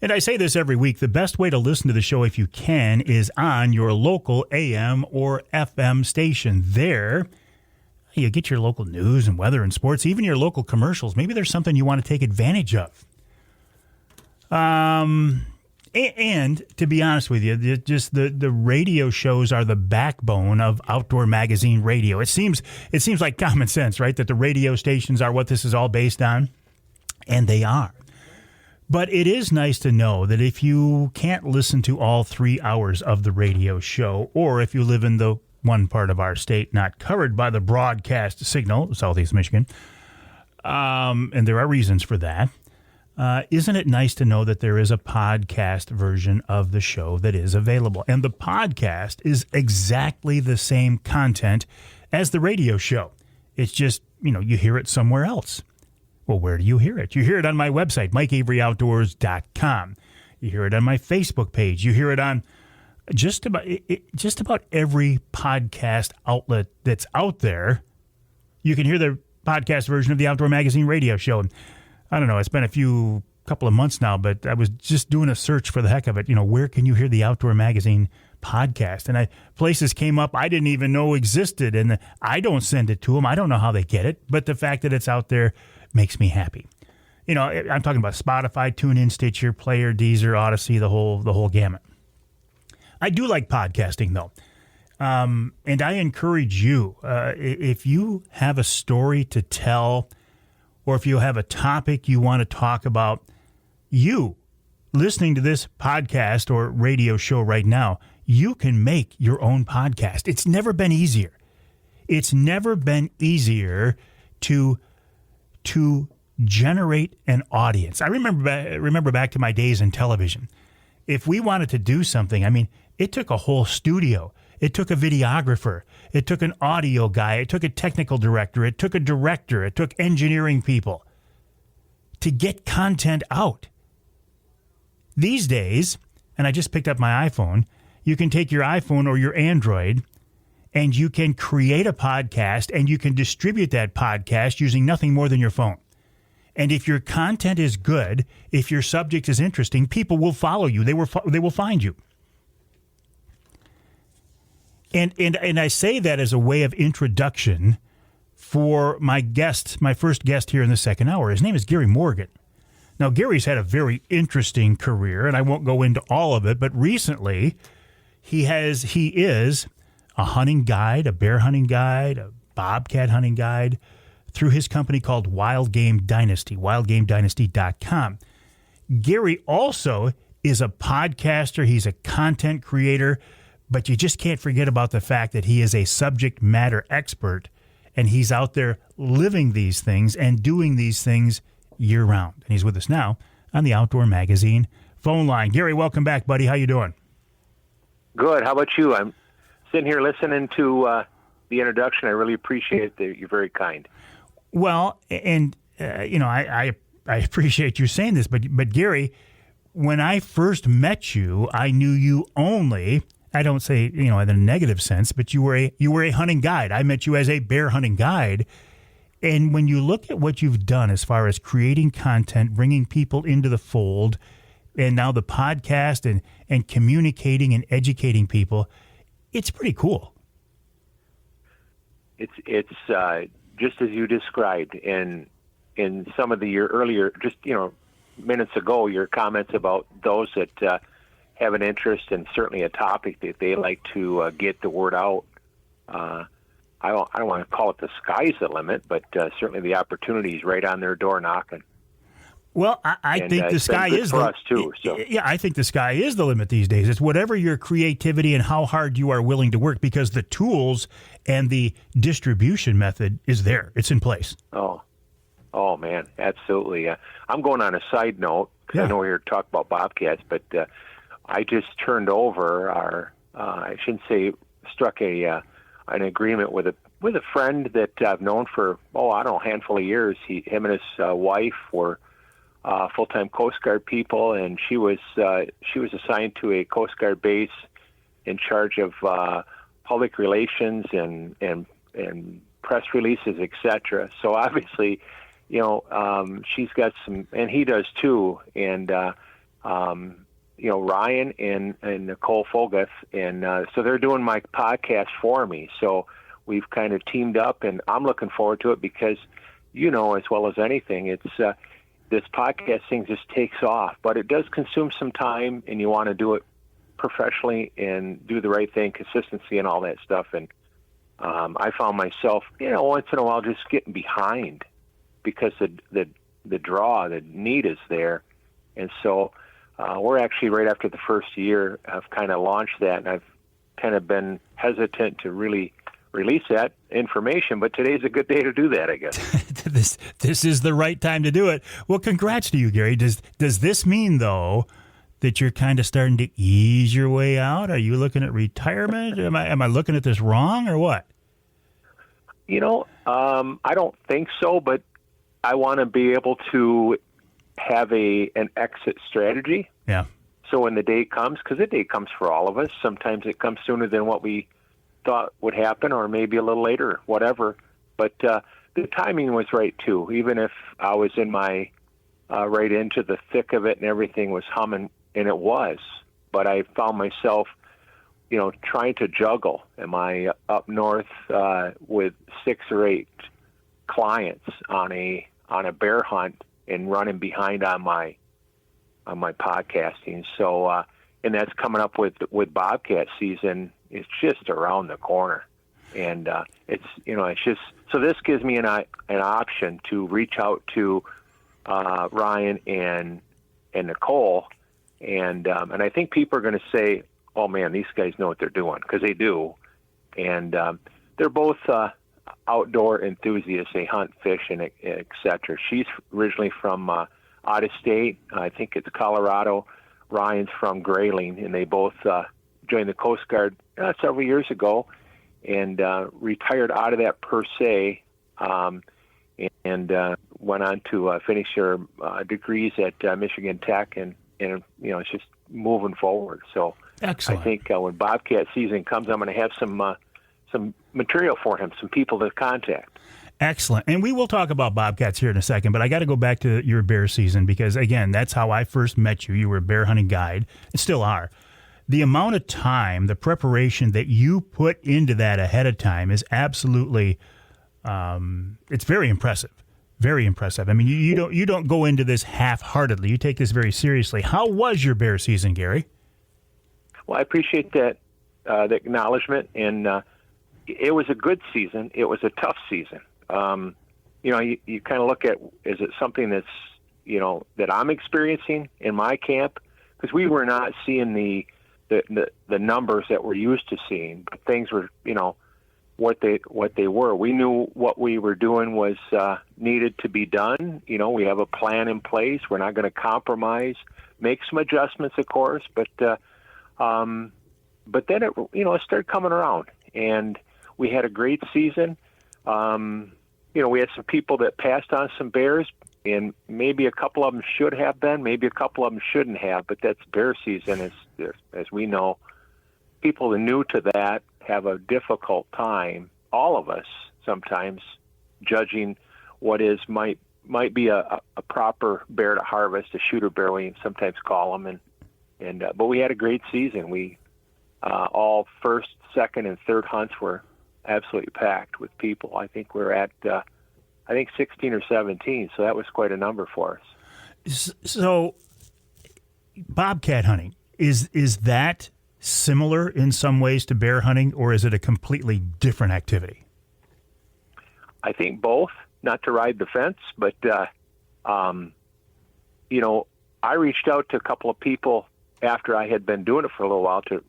And I say this every week, the best way to listen to the show, if you can, is on your local AM or FM station. There, you get your local news and weather and sports, even your local commercials. Maybe there's something you want to take advantage of. And to be honest with you, just the radio shows are the backbone of Outdoor Magazine radio. It seems like common sense, right? That the radio stations are what this is all based on, and they are. But it is nice to know that if you can't listen to all 3 hours of the radio show, or if you live in the one part of our state not covered by the broadcast signal, Southeast Michigan, and there are reasons for that, isn't it nice to know that there is a podcast version of the show that is available? And the podcast is exactly the same content as the radio show. It's just, you hear it somewhere else. Well, where do you hear it? You hear it on my website, MikeAveryOutdoors.com. You hear it on my Facebook page. You hear it on just about every podcast outlet that's out there. You can hear the podcast version of the Outdoor Magazine radio show. And I don't know, it's been a couple of months now, but I was just doing a search for the heck of it. Where can you hear the Outdoor Magazine podcast? And places came up I didn't even know existed, and I don't send it to them. I don't know how they get it, but the fact that it's out there makes me happy. I'm talking about Spotify, TuneIn, Stitcher, Player, Deezer, Odyssey, the whole gamut. I do like podcasting, though. And I encourage you, if you have a story to tell, or if you have a topic you want to talk about, you listening to this podcast or radio show right now, you can make your own podcast. It's never been easier. It's never been easier to generate an audience. I remember back to my days in television. If we wanted to do something, it took a whole studio. It took a videographer. It took an audio guy. It took a technical director. It took a director. It took engineering people to get content out. These days, and I just picked up my iPhone, you can take your iPhone or your Android and you can create a podcast and you can distribute that podcast using nothing more than your phone. And if your content is good, if your subject is interesting, people will follow you. They will find you. And I say that as a way of introduction for my first guest here in the second hour. His name is Gary Morgan. Now, Gary's had a very interesting career, and I won't go into all of it, but recently he is a hunting guide, a bear hunting guide, a bobcat hunting guide through his company called Wild Game Dynasty, wildgamedynasty.com. Gary also is a podcaster. He's a content creator. But you just can't forget about the fact that he is a subject matter expert, and he's out there living these things and doing these things year-round. And he's with us now on the Outdoor Magazine phone line. Gary, welcome back, buddy. How you doing? Good. How about you? I'm sitting here listening to the introduction. I really appreciate it. You're very kind. Well, and, I appreciate you saying this, but Gary, when I first met you, I knew you only... I don't say, in a negative sense, but you were a hunting guide. I met you as a bear hunting guide. And when you look at what you've done as far as creating content, bringing people into the fold, and now the podcast and communicating and educating people, it's pretty cool. It's just as you described in some of your earlier, minutes ago, your comments about those that have an interest and certainly a topic that they like to get the word out. I don't want to call it the sky's the limit, but certainly the opportunity is right on their door knocking. Well, I think the sky is for us too. So yeah, I think the sky is the limit these days. It's whatever your creativity and how hard you are willing to work, because the tools and the distribution method is there. It's in place. Oh man, absolutely. I'm going on a side note because I know we're here to talk about bobcats, but I just turned over I shouldn't say struck an agreement with a friend that I've known for a handful of years. Him and his wife were full-time Coast Guard people, and she was assigned to a Coast Guard base in charge of public relations and press releases, etc. So obviously, she's got some, and he does too, and Ryan and Nicole Foguth, and so they're doing my podcast for me. So we've kind of teamed up, and I'm looking forward to it because, as well as anything, it's this podcast thing just takes off, but it does consume some time, and you want to do it professionally and do the right thing, consistency and all that stuff. And I found myself, once in a while just getting behind because the need is there. And so we're actually right after the first year have kind of launched that, and I've kind of been hesitant to really release that information, but today's a good day to do that, I guess. This is the right time to do it. Well, congrats to you, Gary. Does this mean, though, that you're kind of starting to ease your way out? Are you looking at retirement? Am I looking at this wrong or what? I don't think so, but I want to be able to have an exit strategy. Yeah. So when the day comes, because the day comes for all of us, sometimes it comes sooner than what we thought would happen, or maybe a little later, whatever. But the timing was right too. Even if I was in my right into the thick of it and everything was humming, and it was, but I found myself, trying to juggle. Am I up north with 6 or 8 clients on a bear hunt and running behind on my podcasting? So and that's coming up with bobcat season. It's just around the corner, and it's just so this gives me an option to reach out to Ryan and Nicole, and I think people are going to say, "Oh man, these guys know what they're doing," because they do, and they're both outdoor enthusiasts. They hunt, fish, and etc. She's originally from out of state. I think it's Colorado. Ryan's from Grayling, and they both joined the Coast Guard several years ago and retired out of that per se, and went on to finish their degrees at Michigan Tech, and it's just moving forward. So excellent. I think when bobcat season comes, I'm going to have some material for him, some people to contact. Excellent. And we will talk about bobcats here in a second, but I got to go back to your bear season because, again, that's how I first met you. You were a bear hunting guide, and still are. The amount of time, the preparation that you put into that ahead of time is absolutely, it's very impressive. Very impressive. I mean, you don't go into this half-heartedly. You take this very seriously. How was your bear season, Gary? Well, I appreciate that the acknowledgement, and it was a good season. It was a tough season. You kind of look at, is it something that's, that I'm experiencing in my camp? Because we were not seeing the numbers that we're used to seeing, but things were, what they were. We knew what we were doing was needed to be done. We have a plan in place. We're not going to compromise, make some adjustments, of course, but then it started coming around, and we had a great season. We had some people that passed on some bears, and maybe a couple of them should have been, maybe a couple of them shouldn't have, but that's bear season, as we know. People that are new to that have a difficult time, all of us sometimes, judging what might be a proper bear to harvest, a shooter bear, we sometimes call them, but we had a great season. We all first, second, and third hunts were absolutely packed with people. I think we're at 16 or 17, so that was quite a number for us. So bobcat hunting, is that similar in some ways to bear hunting, or is it a completely different activity? I think both, not to ride the fence, but I reached out to a couple of people after I had been doing it for a little while to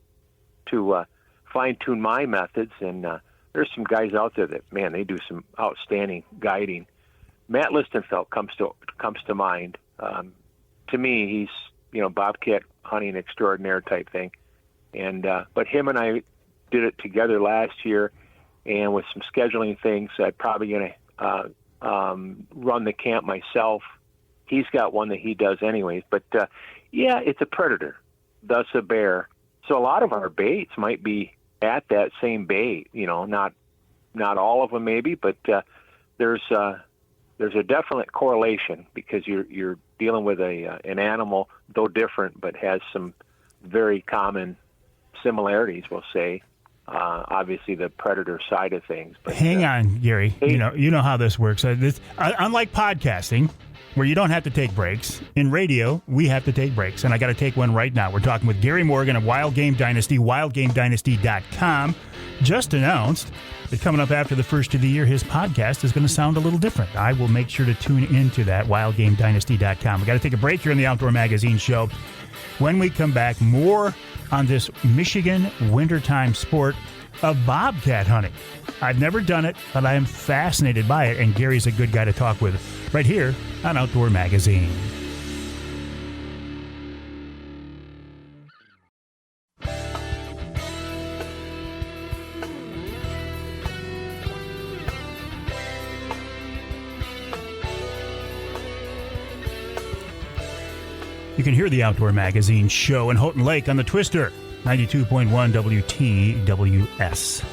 fine-tune my methods, and there's some guys out there that, man, they do some outstanding guiding. Matt Listenfeld comes to mind. To me, he's bobcat hunting extraordinaire type thing, and but him and I did it together last year, and with some scheduling things, I'm probably going to run the camp myself. He's got one that he does anyways, but it's a predator, thus a bear. So a lot of our baits might be at that same bait, not all of them maybe, but there's a definite correlation because you're dealing with an animal, though different, but has some very common similarities, we'll say. Obviously, the predator side of things. But, hang on, Gary. hey. You know how this works. Unlike podcasting, where you don't have to take breaks, in radio, we have to take breaks, and I got to take one right now. We're talking with Gary Morgan of Wild Game Dynasty, wildgamedynasty.com. Just announced that coming up after the first of the year, his podcast is going to sound a little different. I will make sure to tune into that, wildgamedynasty.com. We got to take a break here in the Outdoor Magazine Show. When we come back, more on this Michigan wintertime sport of bobcat hunting. I've never done it, but I am fascinated by it, and Gary's a good guy to talk with right here on Outdoor Magazine. You can hear the Outdoor Magazine Show in Houghton Lake on the Twister, 92.1 WTWS.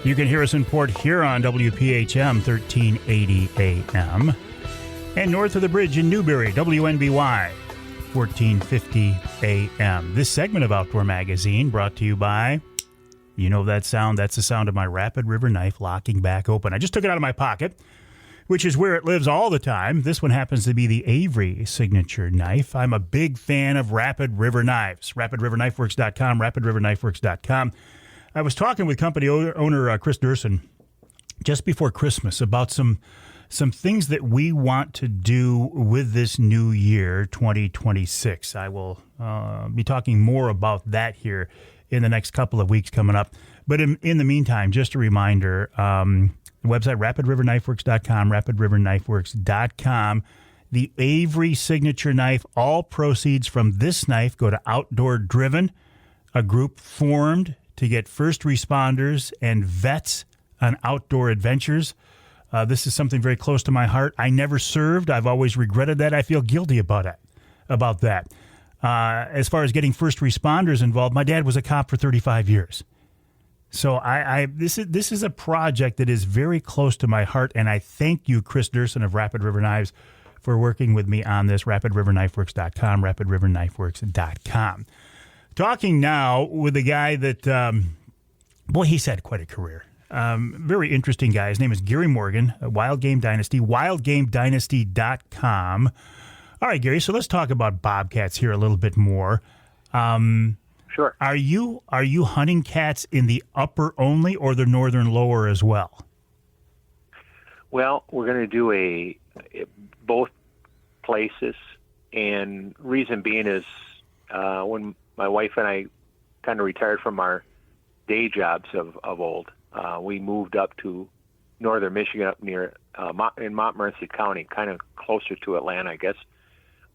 You can hear us in Port Huron, WPHM, 1380 AM. And north of the bridge in Newberry, WNBY, 1450 AM. This segment of Outdoor Magazine brought to you by, you know that sound? That's the sound of my Rapid River knife locking back open. I just took it out of my pocket, which is where it lives all the time. This one happens to be the Avery signature knife. I'm a big fan of Rapid River knives. RapidRiverKnifeWorks.com, RapidRiverKnifeWorks.com. I was talking with company owner Chris Durson just before Christmas about some things that we want to do with this new year, 2026. I will be talking more about that here in the next couple of weeks coming up. But in the meantime, just a reminder, the website, RapidRiverKnifeWorks.com, RapidRiverKnifeWorks.com. The Avery signature knife, all proceeds from this knife go to Outdoor Driven, a group formed to get first responders and vets on outdoor adventures. This is something very close to my heart. I never served. I've always regretted that. I feel guilty about that. As far as getting first responders involved, my dad was a cop for 35 years. So this is a project that is very close to my heart, and I thank you, Chris Durson of Rapid River Knives, for working with me on this. RapidRiverKnifeWorks.com, RapidRiverKnifeWorks.com. Talking now with a guy that, he's had quite a career. Very interesting guy. His name is Gary Morgan, Wild Game Dynasty, wildgamedynasty.com. All right, Gary, so let's talk about bobcats here a little bit more. Sure. Are you hunting cats in the upper only or the northern lower as well? Well, we're going to do both places, and reason being is when my wife and I kind of retired from our day jobs of old, we moved up to northern Michigan, up near in Montmorency County, kind of closer to Atlanta, I guess.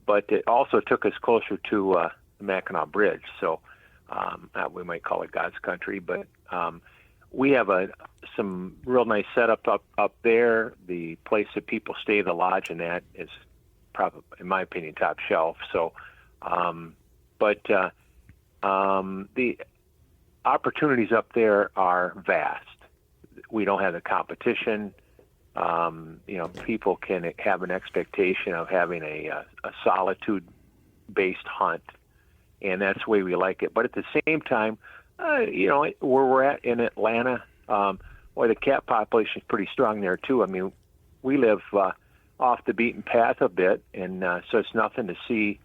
But it also took us closer to the Mackinac Bridge, so we might call it God's country. But we have some real nice setup up there. The place that people stay, the lodge, and that is probably, in my opinion, top shelf. So, the opportunities up there are vast. We don't have the competition. People can have an expectation of having a solitude-based hunt, and that's the way we like it. But at the same time, where we're at in Atlanta, the cat population is pretty strong there too. I mean, we live off the beaten path a bit, and so it's nothing to see,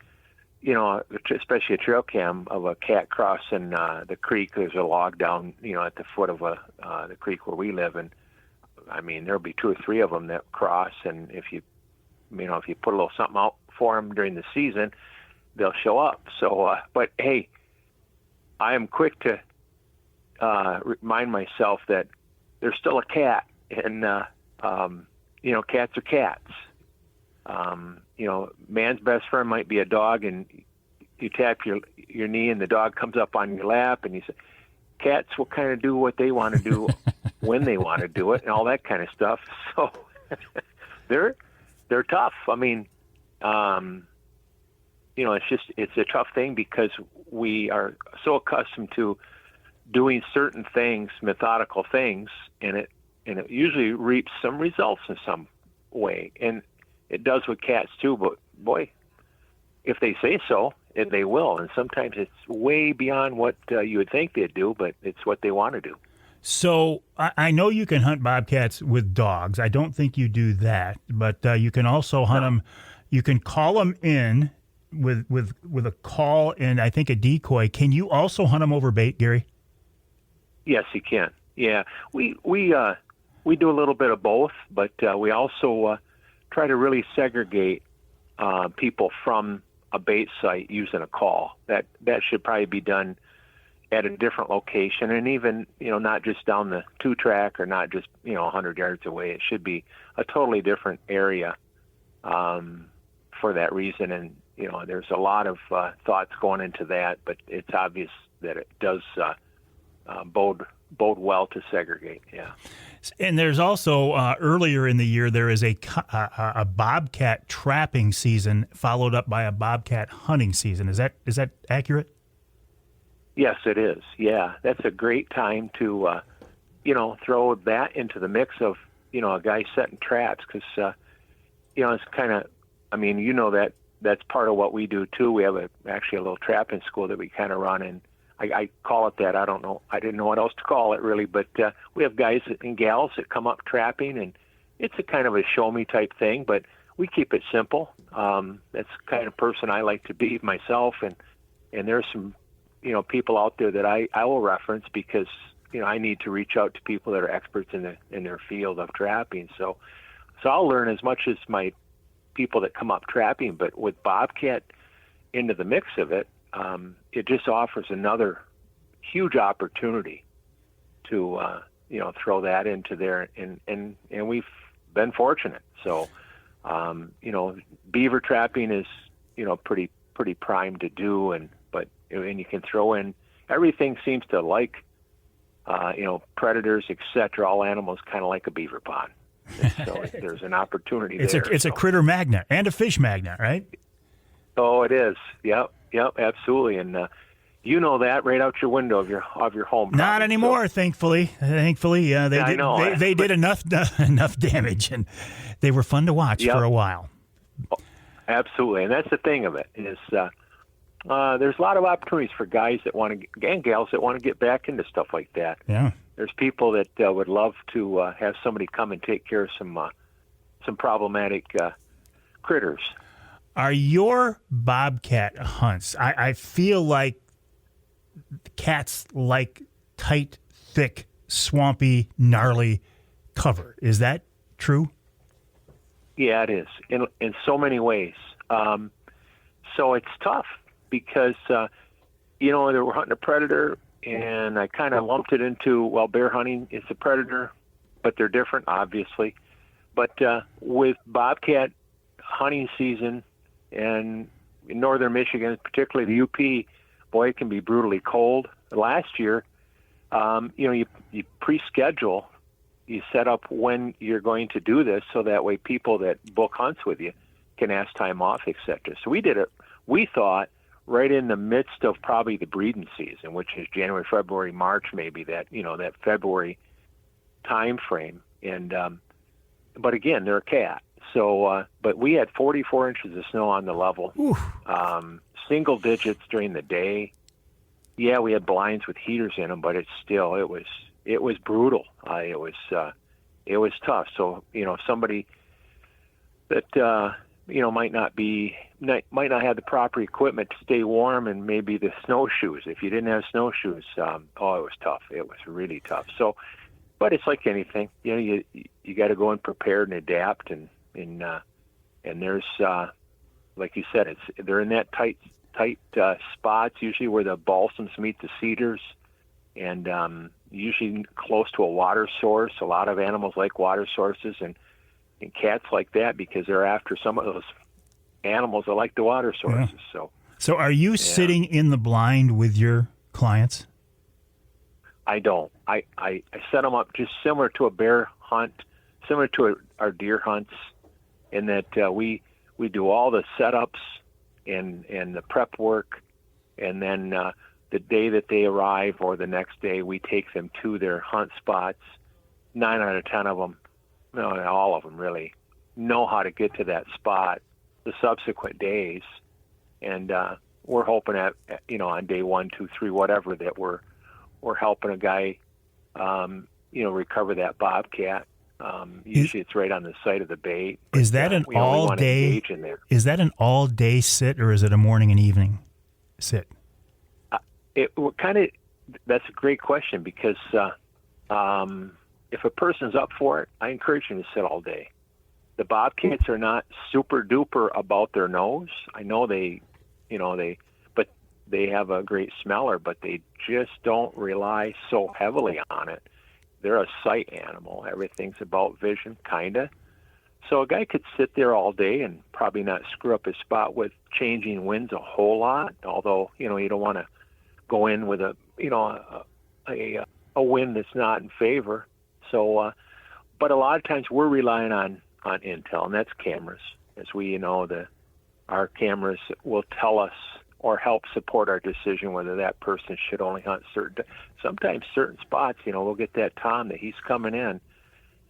especially a trail cam of a cat crossing the creek. There's a log down, at the foot of the creek where we live, and I mean, there'll be 2 or 3 of them that cross, and if you put a little something out for them during the season, they'll show up. So, but hey, I am quick to remind myself that there's still a cat, and cats are cats. Man's best friend might be a dog, and you tap your knee, and the dog comes up on your lap, and you say, cats will kind of do what they want to do when they want to do it, and all that kind of stuff. So they're tough. I mean, it's a tough thing because we are so accustomed to doing certain things, methodical things, and it usually reaps some results in some way, and it does with cats too. But boy, if they say so, they will. And sometimes it's way beyond what you would think they'd do, but it's what they want to do. So I know you can hunt bobcats with dogs. I don't think you do that, but you can also hunt them. You can call them in with a call and I think a decoy. Can you also hunt them over bait, Gary? Yes, you can. Yeah, we do a little bit of both, but we also try to really segregate people from a bait site using a call. That should probably be done at a different location, and even not just down the 2-track or not just 100 yards away. It should be a totally different area for that reason. And there's a lot of thoughts going into that, but it's obvious that it does bode well to segregate. Yeah. And there's also earlier in the year there is a bobcat trapping season followed up by a bobcat hunting season. Is that accurate? Yes, it is. Yeah, that's a great time to throw that into the mix of a guy setting traps, because it's kind of, that's part of what we do too. We have actually a little trapping school that we kind of run, and I call it that. I don't know. I didn't know what else to call it really, but we have guys and gals that come up trapping, and it's a kind of a show me type thing, but we keep it simple. That's the kind of person I like to be myself, and there's some people out there that I will reference because I need to reach out to people that are experts in their field of trapping. So I'll learn as much as my people that come up trapping, but with bobcat into the mix of it, it just offers another huge opportunity to throw that into there, and we've been fortunate. So beaver trapping is pretty prime to do, and you can throw in everything. Seems to like predators, etc. All animals kind of like a beaver pond. So there's an opportunity there. It's a critter magnet and a fish magnet, right? Oh, it is. Yep, absolutely. And that right out your window of your home. Not anymore, thankfully. They did enough damage, and they were fun to watch for a while. Oh, absolutely, and that's the thing of it is there's a lot of opportunities for guys that want to and gals that want to get back into stuff like that. Yeah. There's people that would love to have somebody come and take care of some problematic critters. Are your bobcat hunts? I feel like cats like tight, thick, swampy, gnarly cover. Is that true? Yeah, it is in so many ways. So it's tough because they were hunting a predator. And I kind of lumped it into, bear hunting is a predator, but they're different, obviously. But with bobcat hunting season and in northern Michigan, particularly the UP, boy, it can be brutally cold. Last year, you pre-schedule, you set up when you're going to do this so that way people that book hunts with you can ask time off, etc. So we did it, we thought, right in the midst of probably the breeding season, which is January, February, March, maybe that February time frame. And but again, they're a cat. So, but we had 44 inches of snow on the level, single digits during the day. Yeah, we had blinds with heaters in them, but it was brutal. It was tough. So somebody that might not have the proper equipment to stay warm, and maybe the snowshoes. If you didn't have snowshoes, it was tough. It was really tough. So, but it's like anything, you got to go and prepare and adapt, and there's like you said, they're in that tight spots usually where the balsams meet the cedars, and usually close to a water source. A lot of animals like water sources, and cats like that because they're after some of those animals that like the water sources. Yeah. So are you sitting in the blind with your clients? I don't. I set them up just similar to a bear hunt, similar to our deer hunts, in that we do all the setups and the prep work, and then the day that they arrive or the next day we take them to their hunt spots. 9 out of 10 of them, no, all of them really, know how to get to that spot the subsequent days, and we're hoping at on day 1, 2, 3, whatever, that we're helping a guy recover that bobcat. Usually it's right on the site of the bait. Is that an all day? Is that an all day sit, or is it a morning and evening sit? That's a great question, because if a person's up for it, I encourage them to sit all day. The bobcats are not super duper about their nose. I know but they have a great smeller, but they just don't rely so heavily on it. They're a sight animal. Everything's about vision, kind of. So a guy could sit there all day and probably not screw up his spot with changing winds a whole lot, although, you don't want to go in with a wind that's not in favor. So, but a lot of times we're relying on intel, and that's cameras. As we our cameras will tell us or help support our decision whether that person should only hunt sometimes certain spots. We'll get that Tom that he's coming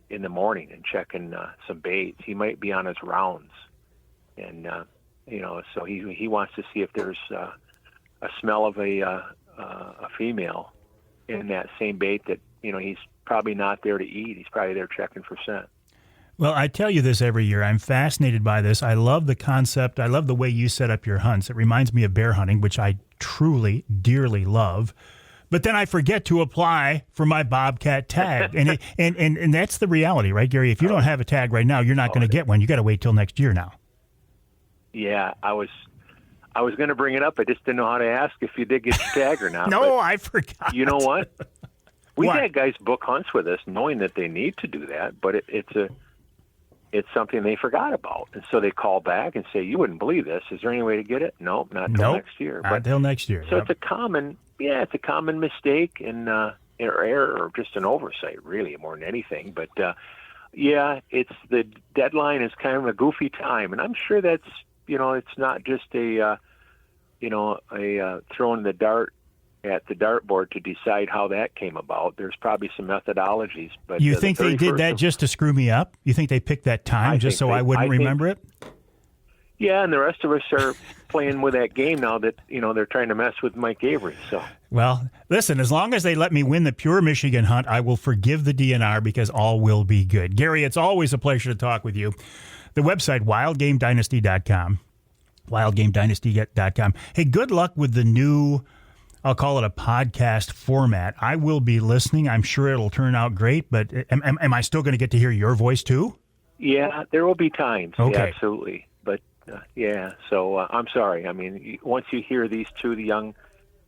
in the morning and checking some baits. He might be on his rounds, and so he wants to see if there's a smell of a female in that same bait that he's probably not there to eat. He's probably there checking for scent. Well, I tell you this every year. I'm fascinated by this. I love the concept. I love the way you set up your hunts. It reminds me of bear hunting, which I truly, dearly love. But then I forget to apply for my bobcat tag. And that's the reality, right, Gary? If you don't have a tag right now, you're not going to get one. You got to wait till next year now. Yeah, I was going to bring it up. I just didn't know how to ask if you did get your tag or not. No, I forgot. You know what? We've had guys book hunts with us knowing that they need to do that, but it's something they forgot about. And so they call back and say, you wouldn't believe this. Is there any way to get it? Nope, not until next year. Not until next year. So it's a common mistake and error, or just an oversight, really, more than anything. But it's the deadline is kind of a goofy time, and I'm sure that's it's not just a throwing the dart at the dartboard to decide how that came about. There's probably some methodologies. But you think they did that just to screw me up? You think they picked that time just so I wouldn't remember it? Yeah, and the rest of us are playing with that game now that they're trying to mess with Mike Avery. So, well, listen, as long as they let me win the pure Michigan hunt, I will forgive the DNR, because all will be good. Gary, it's always a pleasure to talk with you. The website, wildgamedynasty.com. Wildgamedynasty.com. Hey, good luck with the new, I'll call it a podcast format. I will be listening. I'm sure it'll turn out great, but am I still going to get to hear your voice too? Yeah, there will be times. Okay. Yeah, absolutely. But so I'm sorry. I mean, once you hear these two, the young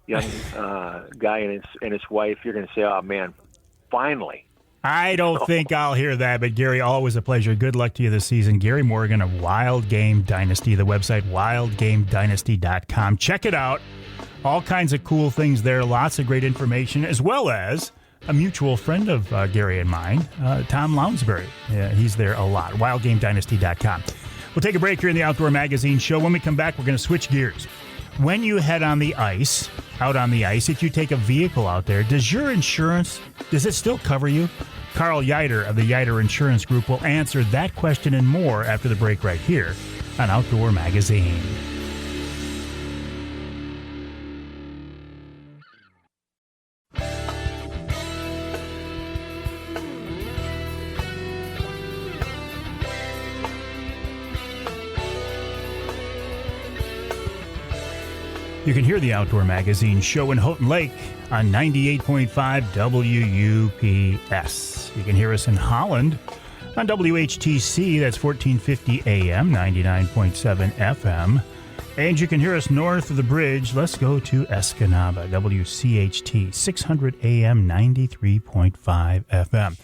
guy and his wife, you're going to say, oh man, finally. I don't think I'll hear that, but Gary, always a pleasure. Good luck to you this season. Gary Morgan of Wild Game Dynasty, the website wildgamedynasty.com. Check it out. All kinds of cool things there, lots of great information, as well as a mutual friend of Gary and mine, Tom Lounsbury. Yeah, he's there a lot. wildgamedynasty.com. We'll take a break here in the Outdoor Magazine show. When we come back, we're going to switch gears. When you head on the ice, out on the ice, if you take a vehicle out there, does your insurance, does it still cover you? Karl Ieuter of the Ieuter Insurance Group will answer that question and more after the break right here on Outdoor Magazine. You can hear the Outdoor Magazine show in Houghton Lake on 98.5 WUPS. You can hear us in Holland on WHTC, that's 1450 AM, 99.7 FM. And you can hear us north of the bridge. Let's go to Escanaba, WCHT, 600 AM, 93.5 FM.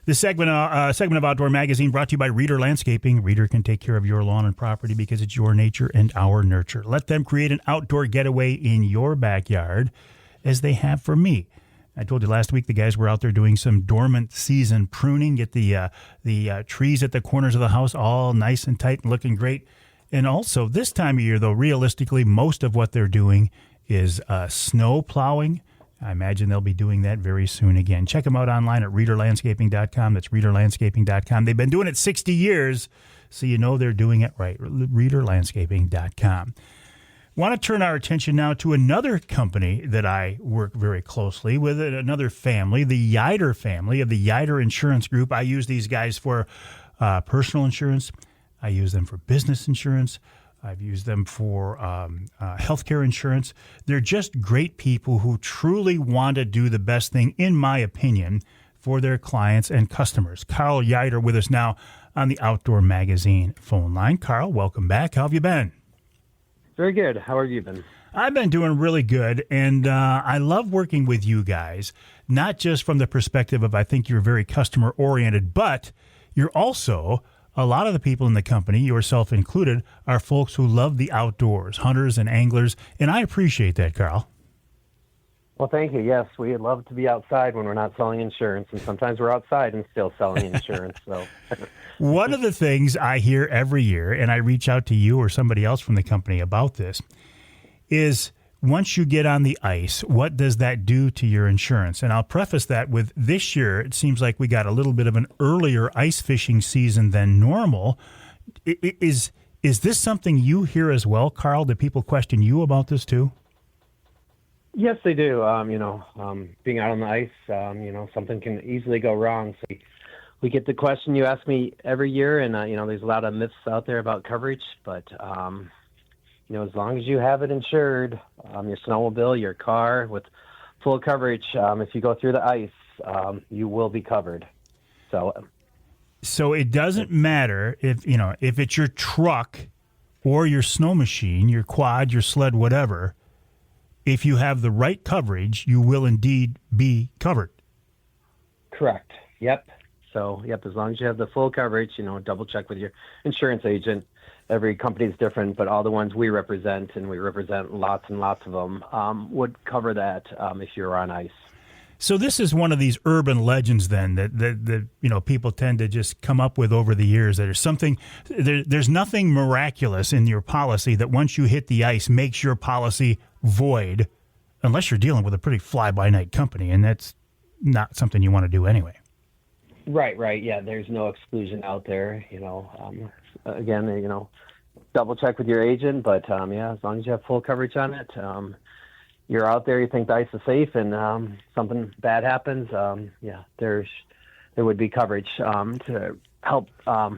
This segment of Outdoor Magazine brought to you by Reader Landscaping. Reader can take care of your lawn and property because it's your nature and our nurture. Let them create an outdoor getaway in your backyard, as they have for me. I told you last week the guys were out there doing some dormant season pruning, get the trees at the corners of the house all nice and tight and looking great. And also, this time of year, though, realistically, most of what they're doing is snow plowing. I imagine they'll be doing that very soon again. Check them out online at readerlandscaping.com. That's readerlandscaping.com. They've been doing it 60 years, so you know they're doing it right. readerlandscaping.com. Want to turn our attention now to another company that I work very closely with, another family, the Ieuter family of the Ieuter Insurance Group. I use these guys for personal insurance. I use them for business insurance. I've used them for healthcare insurance. They're just great people who truly want to do the best thing, in my opinion, for their clients and customers. Karl Ieuter with us now on the Outdoor Magazine phone line. Karl, welcome back. How have you been? Very good. How have you been? I've been doing really good, and I love working with you guys, not just from the perspective of I think you're very customer-oriented, but you're also, a lot of the people in the company, yourself included, are folks who love the outdoors, hunters and anglers, and I appreciate that, Karl. Well, thank you. Yes, we love to be outside when we're not selling insurance, and sometimes we're outside and still selling insurance. So, one of the things I hear every year, and I reach out to you or somebody else from the company about this, is once you get on the ice, what does that do to your insurance? And I'll preface that with this year, it seems like we got a little bit of an earlier ice fishing season than normal. Is this something you hear as well, Karl? Do people question you about this too? yes, they do. Being out on the ice, something can easily go wrong. So we get the question you ask me every year, and there's a lot of myths out there about coverage, but as long as you have it insured, your snowmobile, your car with full coverage, if you go through the ice, you will be covered. So it doesn't matter if it's your truck or your snow machine, your quad, your sled, whatever. If you have the right coverage, you will indeed be covered. Correct. Yep. So, as long as you have the full coverage, double check with your insurance agent. Every company is different, but all the ones we represent, and we represent lots and lots of them, would cover that if you're on ice. So this is one of these urban legends then that people tend to just come up with over the years. There's nothing miraculous in your policy that once you hit the ice makes your policy void, unless you're dealing with a pretty fly-by-night company, and that's not something you want to do anyway. Right. Yeah, there's no exclusion out there. Again, double check with your agent, but as long as you have full coverage on it, you're out there, you think the ice is safe, and something bad happens, there would be coverage to help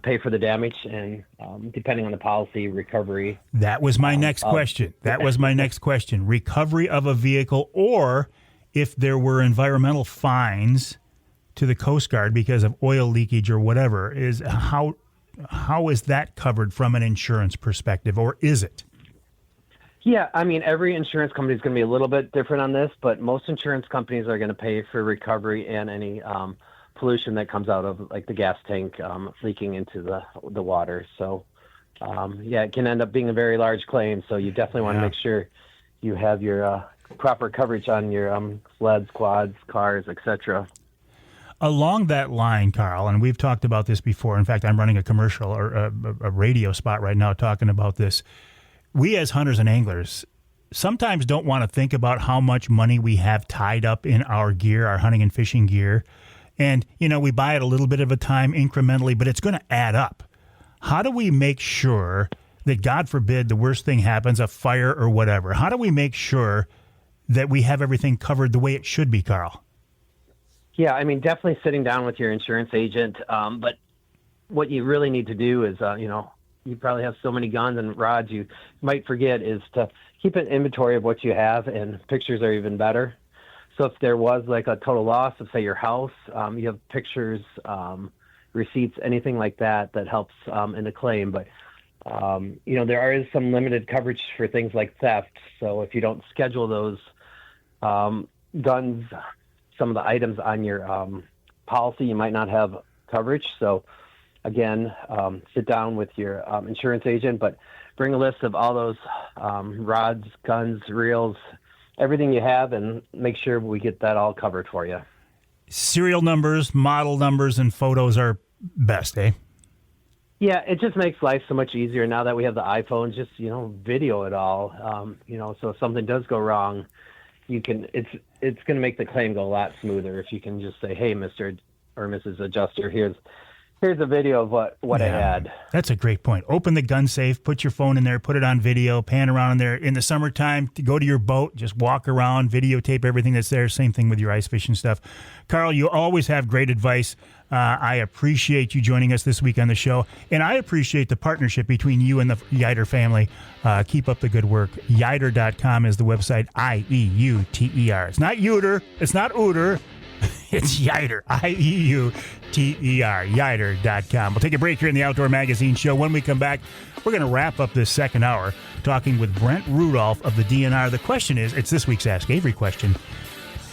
pay for the damage, and depending on the policy, recovery. That was my next question. Recovery of a vehicle, or if there were environmental fines to the Coast Guard because of oil leakage or whatever, how is that covered from an insurance perspective, or is it? Yeah, every insurance company is going to be a little bit different on this, but most insurance companies are going to pay for recovery and any pollution that comes out of, like, the gas tank leaking into the water. So, it can end up being a very large claim. So you definitely want to make sure you have your proper coverage on your sleds, quads, cars, etc. Along that line, Karl, and we've talked about this before. In fact, I'm running a commercial or a radio spot right now talking about this. We as hunters and anglers sometimes don't want to think about how much money we have tied up in our gear, our hunting and fishing gear. And, we buy it a little bit of a time incrementally, but it's going to add up. How do we make sure that, God forbid, the worst thing happens, a fire or whatever? How do we make sure that we have everything covered the way it should be, Karl? Yeah, definitely sitting down with your insurance agent. But what you really need to do is, you probably have so many guns and rods you might forget, is to keep an inventory of what you have, and pictures are even better. So if there was like a total loss of, say, your house, you have pictures, receipts, anything like that helps in a claim. But, there is some limited coverage for things like theft. So if you don't schedule those guns, some of the items on your policy, you might not have coverage. So again, sit down with your insurance agent, but bring a list of all those rods, guns, reels, everything you have, and make sure we get that all covered for you. Serial numbers, model numbers, and photos are best, eh? Yeah, it just makes life so much easier now that we have the iPhone. Just video it all. So if something does go wrong, you can. It's going to make the claim go a lot smoother if you can just say, "Hey, Mr. or Mrs. Adjuster, here's Here's a video of what I had. That's a great point. Open the gun safe, put your phone in there, put it on video, pan around in there. In the summertime, to go to your boat, just walk around, videotape everything that's there. Same thing with your ice fishing stuff. Karl, you always have great advice. I appreciate you joining us this week on the show, and I appreciate the partnership between you and the Ieuter family. Keep up the good work. Ieuter.com is the website, Ieuter. It's not Ieuter. It's not Ooter. It's Ieuter, Ieuter, Ieuter.com. We'll take a break here in the Outdoor Magazine Show. When we come back, we're going to wrap up this second hour talking with Brent Rudolph of the DNR. The question is, it's this week's Ask Avery question,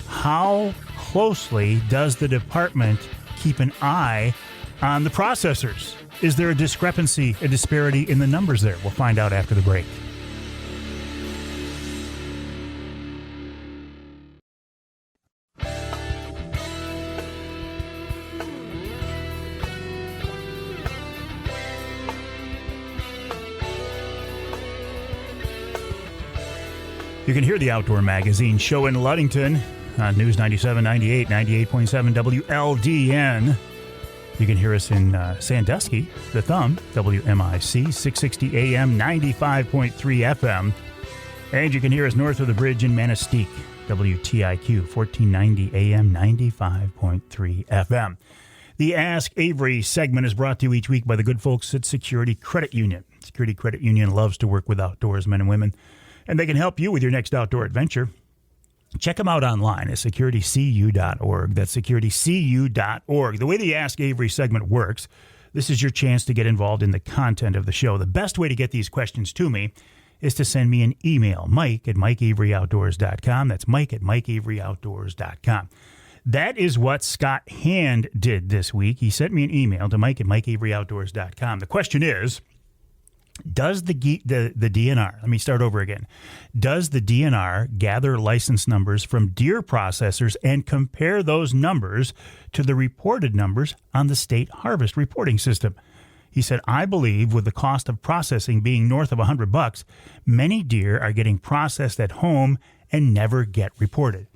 how closely does the department keep an eye on the processors? Is there a discrepancy, a disparity in the numbers there? We'll find out after the break. You can hear the Outdoor Magazine Show in Ludington on News 97, 98, 98.7 WLDN. You can hear us in Sandusky, The Thumb, WMIC, 660 AM, 95.3 FM. And you can hear us north of the bridge in Manistee, WTIQ, 1490 AM, 95.3 FM. The Ask Avery segment is brought to you each week by the good folks at Security Credit Union. Security Credit Union loves to work with outdoorsmen and women, and they can help you with your next outdoor adventure. Check them out online at securitycu.org. That's securitycu.org. The way the Ask Avery segment works, this is your chance to get involved in the content of the show. The best way to get these questions to me is to send me an email, mike@mikeaveryoutdoors.com. That's mike@mikeaveryoutdoors.com. That is what Scott Hand did this week. He sent me an email to mike@mikeaveryoutdoors.com. The question is, does the DNR, let me start over again, does the DNR gather license numbers from deer processors and compare those numbers to the reported numbers on the state harvest reporting system? He said, I believe with the cost of processing being north of $100, many deer are getting processed at home and never get reported.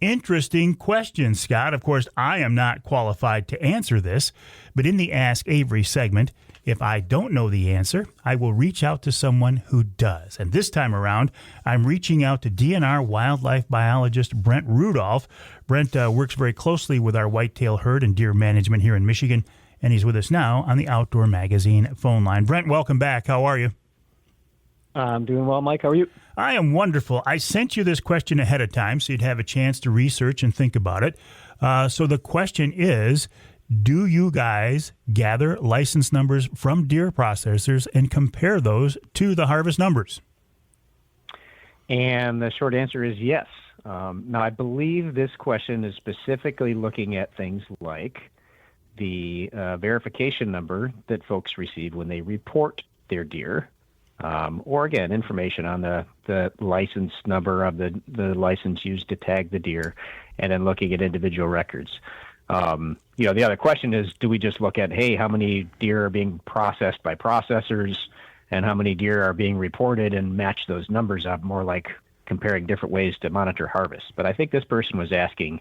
Interesting question, Scott. Of course, I am not qualified to answer this, but in the Ask Avery segment, if I don't know the answer, I will reach out to someone who does. And this time around, I'm reaching out to DNR wildlife biologist Brent Rudolph. Brent works very closely with our whitetail herd and deer management here in Michigan, and he's with us now on the Outdoor Magazine phone line. Brent, welcome back. How are you? I'm doing well, Mike. How are you? I am wonderful. I sent you this question ahead of time so you'd have a chance to research and think about it. So the question is, do you guys gather license numbers from deer processors and compare those to the harvest numbers? And the short answer is yes. Now, I believe this question is specifically looking at things like the verification number that folks receive when they report their deer, or, again, information on the license number of the license used to tag the deer, and then looking at individual records. The other question is, do we just look at, hey, how many deer are being processed by processors and how many deer are being reported and match those numbers up, more like comparing different ways to monitor harvest? But I think this person was asking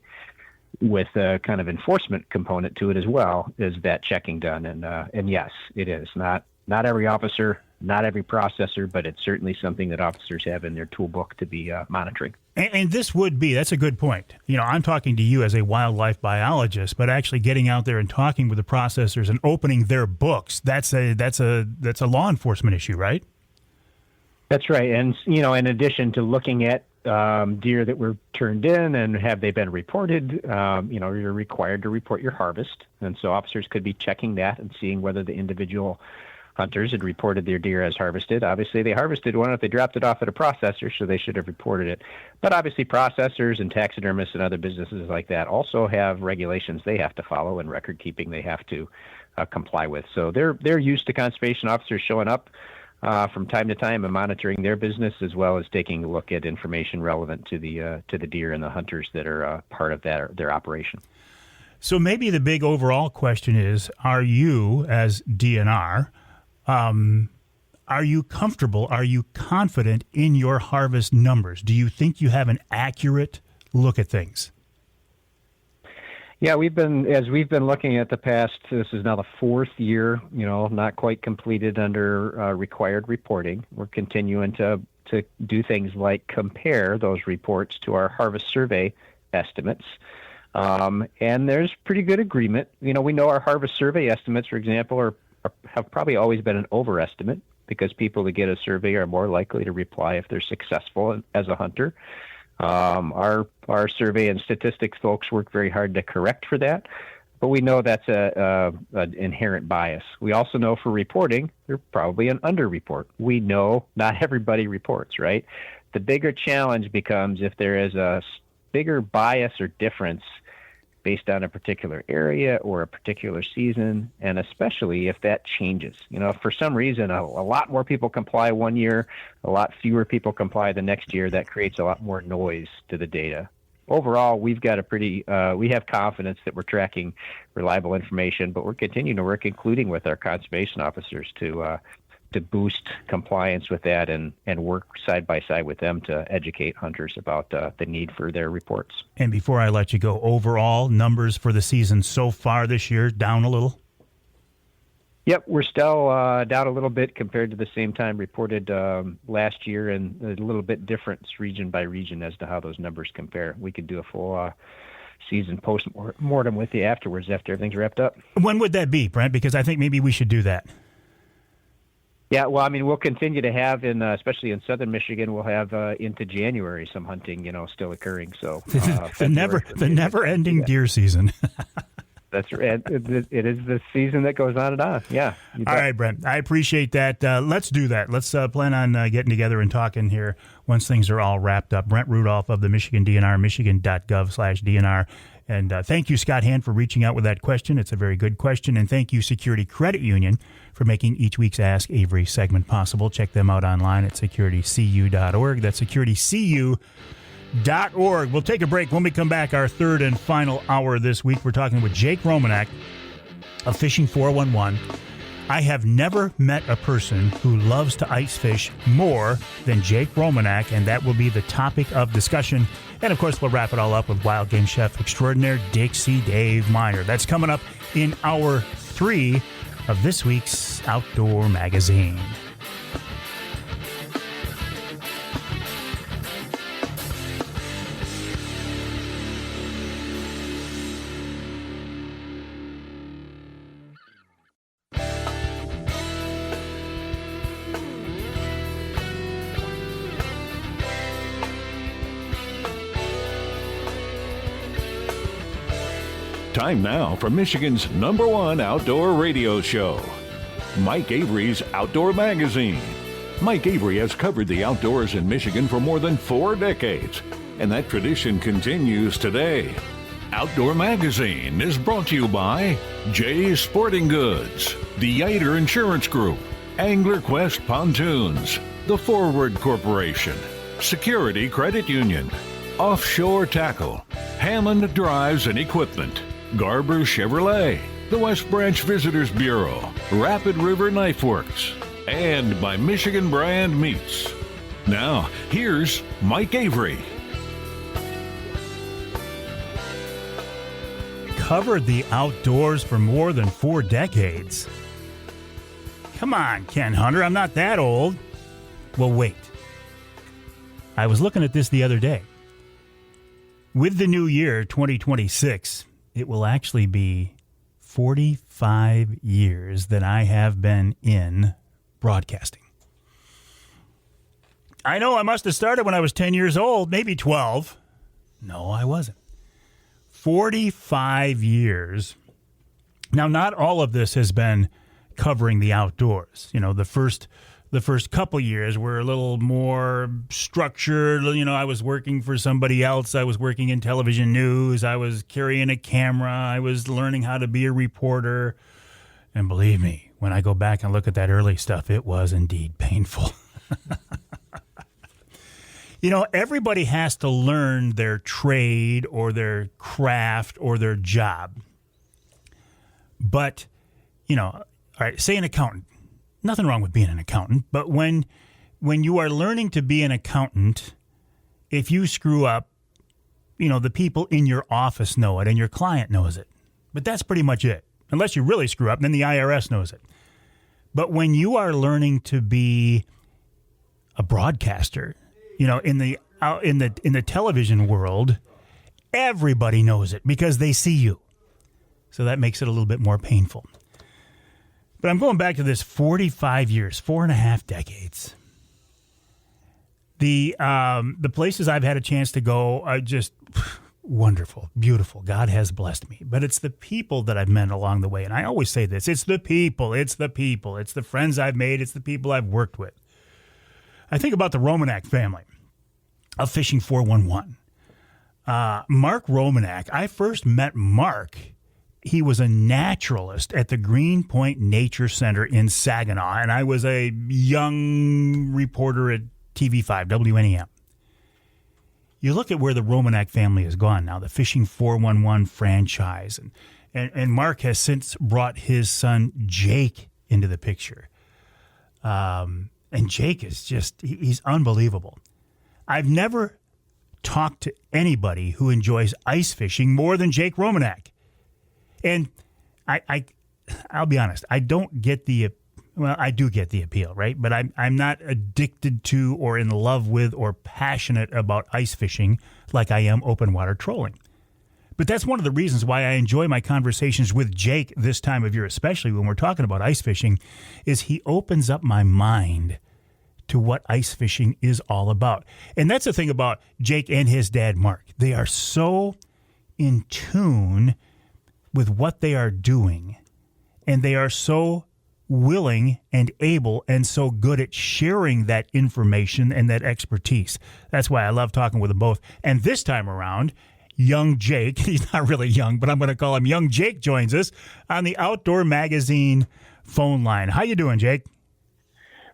with a kind of enforcement component to it as well, is that checking done? And yes, it is. Not every officer, not every processor, but it's certainly something that officers have in their toolbook to be monitoring. And this would be, that's a good point. You know, I'm talking to you as a wildlife biologist, but actually getting out there and talking with the processors and opening their books, that's a law enforcement issue, right? That's right. And, in addition to looking at deer that were turned in and have they been reported, you're required to report your harvest. And so officers could be checking that and seeing whether the individual hunters had reported their deer as harvested. Obviously, they harvested one if they dropped it off at a processor, so they should have reported it. But obviously, processors and taxidermists and other businesses like that also have regulations they have to follow and record keeping they have to comply with. So they're used to conservation officers showing up from time to time and monitoring their business, as well as taking a look at information relevant to the deer and the hunters that are part of their operation. So maybe the big overall question is, are you, as DNR, are you comfortable, are you confident in your harvest numbers? Do you think you have an accurate look at things? Yeah, we've been looking at the past, this is now the 4th year, not quite completed under required reporting. We're continuing to do things like compare those reports to our harvest survey estimates. And there's pretty good agreement. We know our harvest survey estimates, for example, have probably always been an overestimate because people that get a survey are more likely to reply if they're successful as a hunter. Our survey and statistics folks work very hard to correct for that, but we know that's an inherent bias. We also know for reporting, they're probably an underreport. We know not everybody reports, right? The bigger challenge becomes if there is a bigger bias or difference based on a particular area or a particular season, and especially if that changes. If for some reason a lot more people comply one year, a lot fewer people comply the next year, that creates a lot more noise to the data. Overall, we've got we have confidence that we're tracking reliable information, but we're continuing to work, including with our conservation officers, to boost compliance with that and work side by side with them to educate hunters about the need for their reports. And before I let you go, overall numbers for the season so far this year, down a little? Yep, we're still down a little bit compared to the same time reported last year, and a little bit different region by region as to how those numbers compare. We could do a full season post-mortem with you afterwards after everything's wrapped up. When would that be, Brent? Because I think maybe we should do that. Yeah, well, we'll continue to have, especially in southern Michigan, we'll have into January some hunting, still occurring. So the never-ending deer season. That's right. It is the season that goes on and on. Yeah. All right, Brent. I appreciate that. Let's do that. Let's plan on getting together and talking here once things are all wrapped up. Brent Rudolph of the Michigan DNR, michigan.gov/DNR. And thank you, Scott Hand, for reaching out with that question. It's a very good question. And thank you, Security Credit Union, for making each week's Ask Avery segment possible. Check them out online at securitycu.org. That's securitycu.org. We'll take a break. When we come back, our third and final hour this week, we're talking with Jake Romanack of Fishing 411. I have never met a person who loves to ice fish more than Jake Romanack, and that will be the topic of discussion. And, of course, we'll wrap it all up with Wild Game Chef extraordinaire Dixie Dave Minar. That's coming up in hour 3 of this week's Outdoor Magazine. Time now for Michigan's #1 outdoor radio show, Mike Avery's Outdoor Magazine. Mike Avery has covered the outdoors in Michigan for more than 4 decades, and that tradition continues today. Outdoor Magazine is brought to you by Jay's Sporting Goods, the Ieuter Insurance Group, Angler Quest Pontoons, The Forward Corporation, Security Credit Union, Offshore Tackle, Hammond Drives and Equipment, Garber Chevrolet, the West Branch Visitors Bureau, Rapid River Knife Works, and by Michigan Brand Meats. Now, here's Mike Avery. Covered the outdoors for more than 4 decades. Come on, Ken Hunter, I'm not that old. Well, wait. I was looking at this the other day. With the new year, 2026, it will actually be 45 years that I have been in broadcasting. I know I must have started when I was 10 years old, maybe 12. No, I wasn't. 45 years. Now, not all of this has been covering the outdoors. The first couple years were a little more structured. I was working for somebody else. I was working in television news. I was carrying a camera. I was learning how to be a reporter. And believe me, when I go back and look at that early stuff, it was indeed painful. Everybody has to learn their trade or their craft or their job. But, all right, say an accountant. Nothing wrong with being an accountant, but when you are learning to be an accountant, if you screw up, the people in your office know it and your client knows it. But that's pretty much it. Unless you really screw up, then the IRS knows it. But when you are learning to be a broadcaster, in the television world, everybody knows it because they see you. So that makes it a little bit more painful. But I'm going back to this 45 years, 4.5 decades. The places I've had a chance to go are just wonderful, beautiful. God has blessed me. But it's the people that I've met along the way. And I always say this, it's the people. It's the friends I've made. It's the people I've worked with. I think about the Romanack family of Fishing 411. Mark Romanack, I first met Mark. He was a naturalist at the Greenpoint Nature Center in Saginaw, and I was a young reporter at TV5, WNEM. You look at where the Romanack family has gone now, the Fishing 411 franchise, and Mark has since brought his son Jake into the picture. And Jake is he's unbelievable. I've never talked to anybody who enjoys ice fishing more than Jake Romanack. And I'll be honest, I don't get I do get the appeal, right? But I'm not addicted to or in love with or passionate about ice fishing like I am open water trolling. But that's one of the reasons why I enjoy my conversations with Jake this time of year, especially when we're talking about ice fishing, is he opens up my mind to what ice fishing is all about. And that's the thing about Jake and his dad, Mark. They are so in tune with what they are doing, and they are so willing and able and so good at sharing that information and that expertise. That's why I love talking with them both. And this time around, young Jake, he's not really young, but I'm going to call him Young Jake, joins us on the Outdoor Magazine phone line. How you doing, Jake?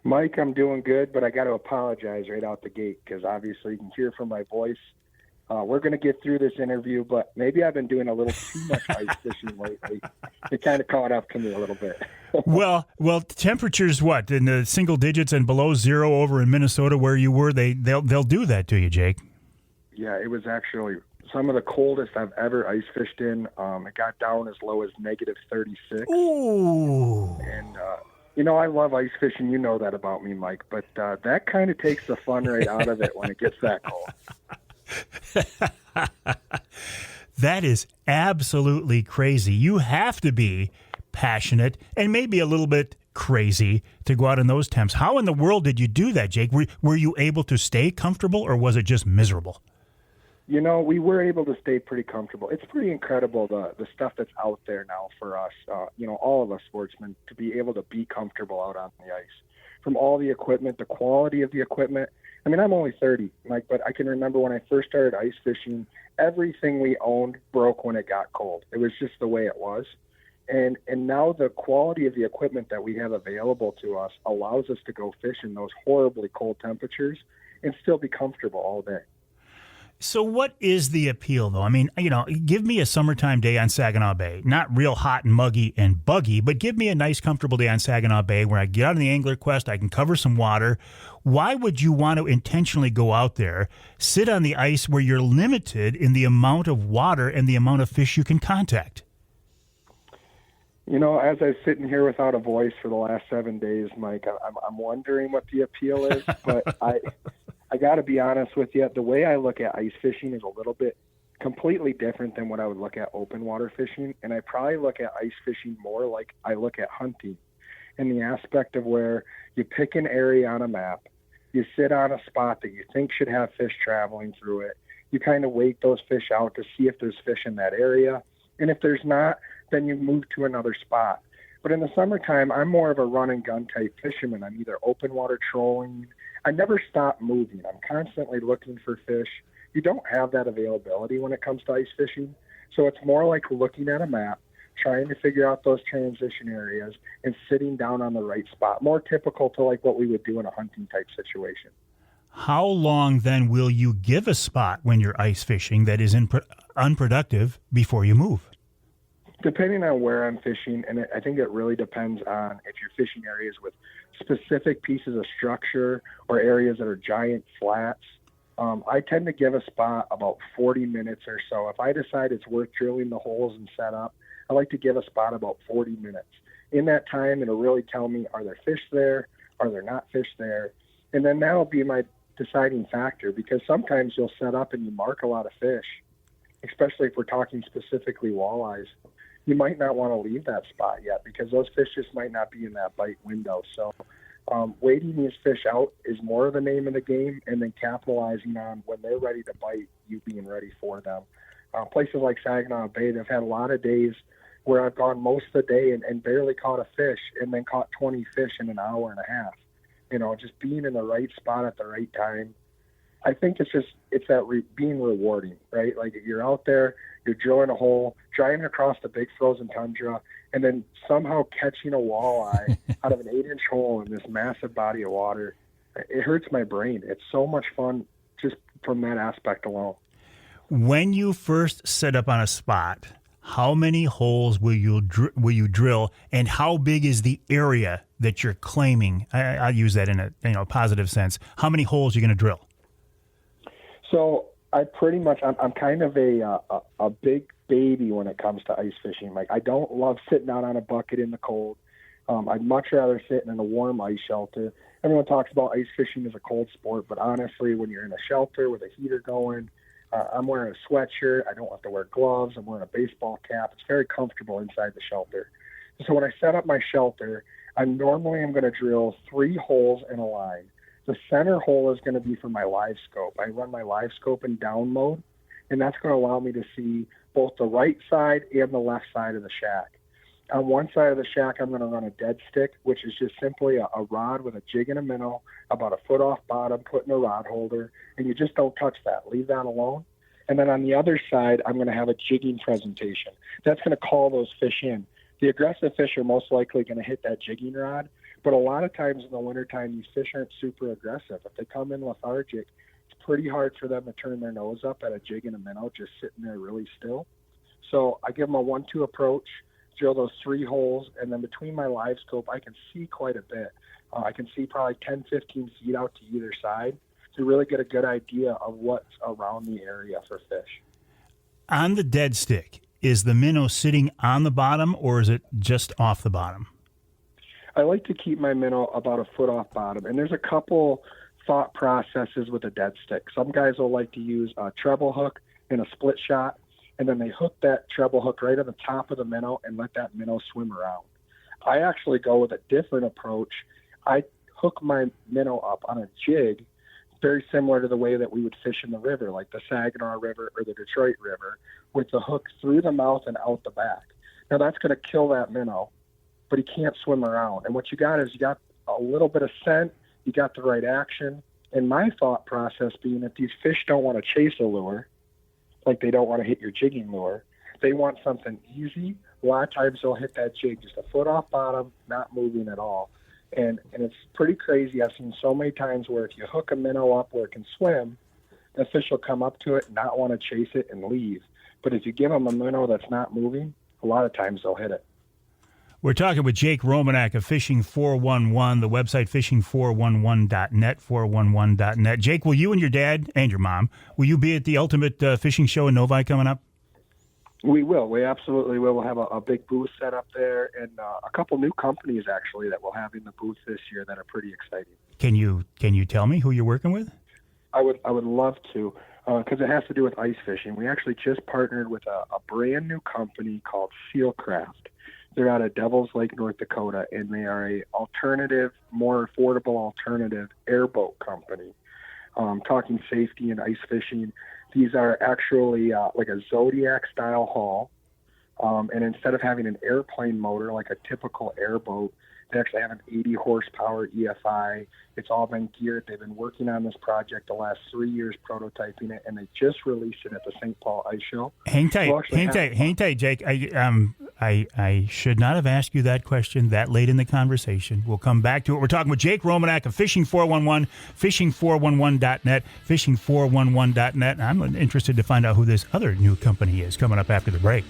Mike, I'm doing good, but I got to apologize right out the gate because obviously you can hear from my voice. We're going to get through this interview, but maybe I've been doing a little too much ice fishing lately. It kind of caught up to me a little bit. Well, temperatures what in the single digits and below zero over in Minnesota where you were? They'll do that to you, Jake. Yeah, it was actually some of the coldest I've ever ice fished in. It got down as low as negative 36. Ooh. And I love ice fishing. You know that about me, Mike. But that kind of takes the fun right out of it when it gets that cold. That is absolutely crazy. You have to be passionate and maybe a little bit crazy to go out in those temps. How in the world did you do that, Jake? Were you able to stay comfortable or was it just miserable? We were able to stay pretty comfortable. It's pretty incredible, the stuff that's out there now for us, all of us sportsmen, to be able to be comfortable out on the ice. From all the equipment, the quality of the equipment. I mean, I'm only 30, Mike, but I can remember when I first started ice fishing, everything we owned broke when it got cold. It was just the way it was. And now the quality of the equipment that we have available to us allows us to go fish in those horribly cold temperatures and still be comfortable all day. So what is the appeal, though? I mean, give me a summertime day on Saginaw Bay. Not real hot and muggy and buggy, but give me a nice, comfortable day on Saginaw Bay where I get out on the angler quest, I can cover some water. Why would you want to intentionally go out there, sit on the ice where you're limited in the amount of water and the amount of fish you can contact? As I was sitting here without a voice for the last 7 days, Mike, I'm wondering what the appeal is, but I got to be honest with you. The way I look at ice fishing is a little bit completely different than what I would look at open water fishing. And I probably look at ice fishing more like I look at hunting, in the aspect of where you pick an area on a map, you sit on a spot that you think should have fish traveling through it. You kind of wait those fish out to see if there's fish in that area. And if there's not, then you move to another spot. But in the summertime, I'm more of a run and gun type fisherman. I'm either open water trolling. I never stop moving. I'm constantly looking for fish. You don't have that availability when it comes to ice fishing. So it's more like looking at a map, trying to figure out those transition areas and sitting down on the right spot. More typical to like what we would do in a hunting type situation. How long then will you give a spot when you're ice fishing that is unproductive before you move? Depending on where I'm fishing, and I think it really depends on if you're fishing areas with specific pieces of structure or areas that are giant flats. I tend to give a spot about 40 minutes or so. If I decide it's worth drilling the holes and set up, I like to give a spot about 40 minutes. In that time, it'll really tell me, are there fish there? Are there not fish there? And then that'll be my deciding factor, because sometimes you'll set up and you mark a lot of fish, especially if we're talking specifically walleyes. You might not want to leave that spot yet because those fish just might not be in that bite window. So waiting these fish out is more of the name of the game, and then capitalizing on when they're ready to bite, you being ready for them. Places like Saginaw Bay, they've had a lot of days where I've gone most of the day and barely caught a fish, and then caught 20 fish in an hour and a half. Just being in the right spot at the right time. I think it's that being rewarding, right? Like you're out there, you're drilling a hole, driving across the big frozen tundra, and then somehow catching a walleye out of an 8-inch hole in this massive body of water. It hurts my brain. It's so much fun just from that aspect alone. When you first set up on a spot, how many holes will you drill, and how big is the area that you're claiming? I use that in a positive sense. How many holes are you going to drill? So I'm kind of a big baby when it comes to ice fishing. Like, I don't love sitting out on a bucket in the cold. I'd much rather sit in a warm ice shelter. Everyone talks about ice fishing as a cold sport, but honestly, when you're in a shelter with a heater going, I'm wearing a sweatshirt. I don't have to wear gloves. I'm wearing a baseball cap. It's very comfortable inside the shelter. So when I set up my shelter, I'm going to drill 3 holes in a line. The center hole is going to be for my live scope. I run my live scope in down mode, and that's going to allow me to see both the right side and the left side of the shack. On one side of the shack, I'm going to run a dead stick, which is just simply a rod with a jig and a minnow, about a foot off bottom, put in a rod holder, and you just don't touch that. Leave that alone. And then on the other side, I'm going to have a jigging presentation. That's going to call those fish in. The aggressive fish are most likely going to hit that jigging rod, but a lot of times in the wintertime, these fish aren't super aggressive. If they come in lethargic, it's pretty hard for them to turn their nose up at a jig and a minnow just sitting there really still. So I give them a 1-2 approach, drill those 3 holes, and then between my live scope, I can see quite a bit. I can see probably 10, 15 feet out to either side to really get a good idea of what's around the area for fish. On the dead stick, is the minnow sitting on the bottom, or is it just off the bottom? I like to keep my minnow about a foot off bottom, and there's a couple thought processes with a dead stick. Some guys will like to use a treble hook and a split shot, and then they hook that treble hook right on the top of the minnow and let that minnow swim around. I actually go with a different approach. I hook my minnow up on a jig, very similar to the way that we would fish in the river, like the Saginaw River or the Detroit River, with the hook through the mouth and out the back. Now that's going to kill that minnow, but he can't swim around. And what you got is you got a little bit of scent, you got the right action. And my thought process being that these fish don't want to chase a lure, like they don't want to hit your jigging lure. They want something easy. A lot of times they'll hit that jig just a foot off bottom, not moving at all. And it's pretty crazy. I've seen so many times where if you hook a minnow up where it can swim, the fish will come up to it, not want to chase it, and leave. But if you give them a minnow that's not moving, a lot of times they'll hit it. We're talking with Jake Romanack of Fishing 411, the website fishing411.net, 411.net. Jake, will you and your dad and your mom, will you be at the Ultimate Fishing Show in Novi coming up? We will. We absolutely will. We'll have a big booth set up there, and a couple new companies, actually, that we'll have in the booth this year that are pretty exciting. Can you tell me who you're working with? I would love to, because it has to do with ice fishing. We actually just partnered with a brand new company called Sealcraft. They're out of Devils Lake, North Dakota, and they are a alternative, more affordable alternative airboat company. Talking safety and ice fishing, these are actually like a Zodiac-style hull, and instead of having an airplane motor like a typical airboat, they actually have an 80-horsepower EFI. It's all been geared. They've been working on this project the last 3 years, prototyping it, and they just released it at the St. Paul Ice Show. Hang tight, Jake. I should not have asked you that question that late in the conversation. We'll come back to it. We're talking with Jake Romanack of Fishing 411, fishing411.net, fishing411.net. I'm interested to find out who this other new company is coming up after the break.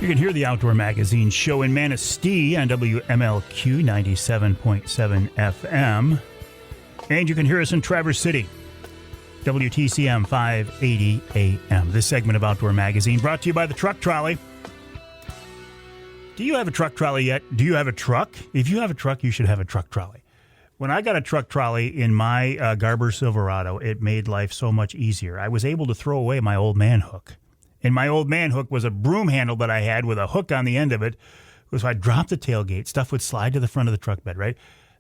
You can hear the Outdoor Magazine show in Manistee on WMLQ 97.7 FM. And you can hear us in Traverse City, WTCM 580 AM. This segment of Outdoor Magazine brought to you by the Truck Trolley. Do you have a truck trolley yet? Do you have a truck? If you have a truck, you should have a truck trolley. When I got a truck trolley in my Garber Silverado, it made life so much easier. I was able to throw away my old man hook. And my old man hook was a broom handle that I had with a hook on the end of it. So I'd drop the tailgate, stuff would slide to the front of the truck bed, right?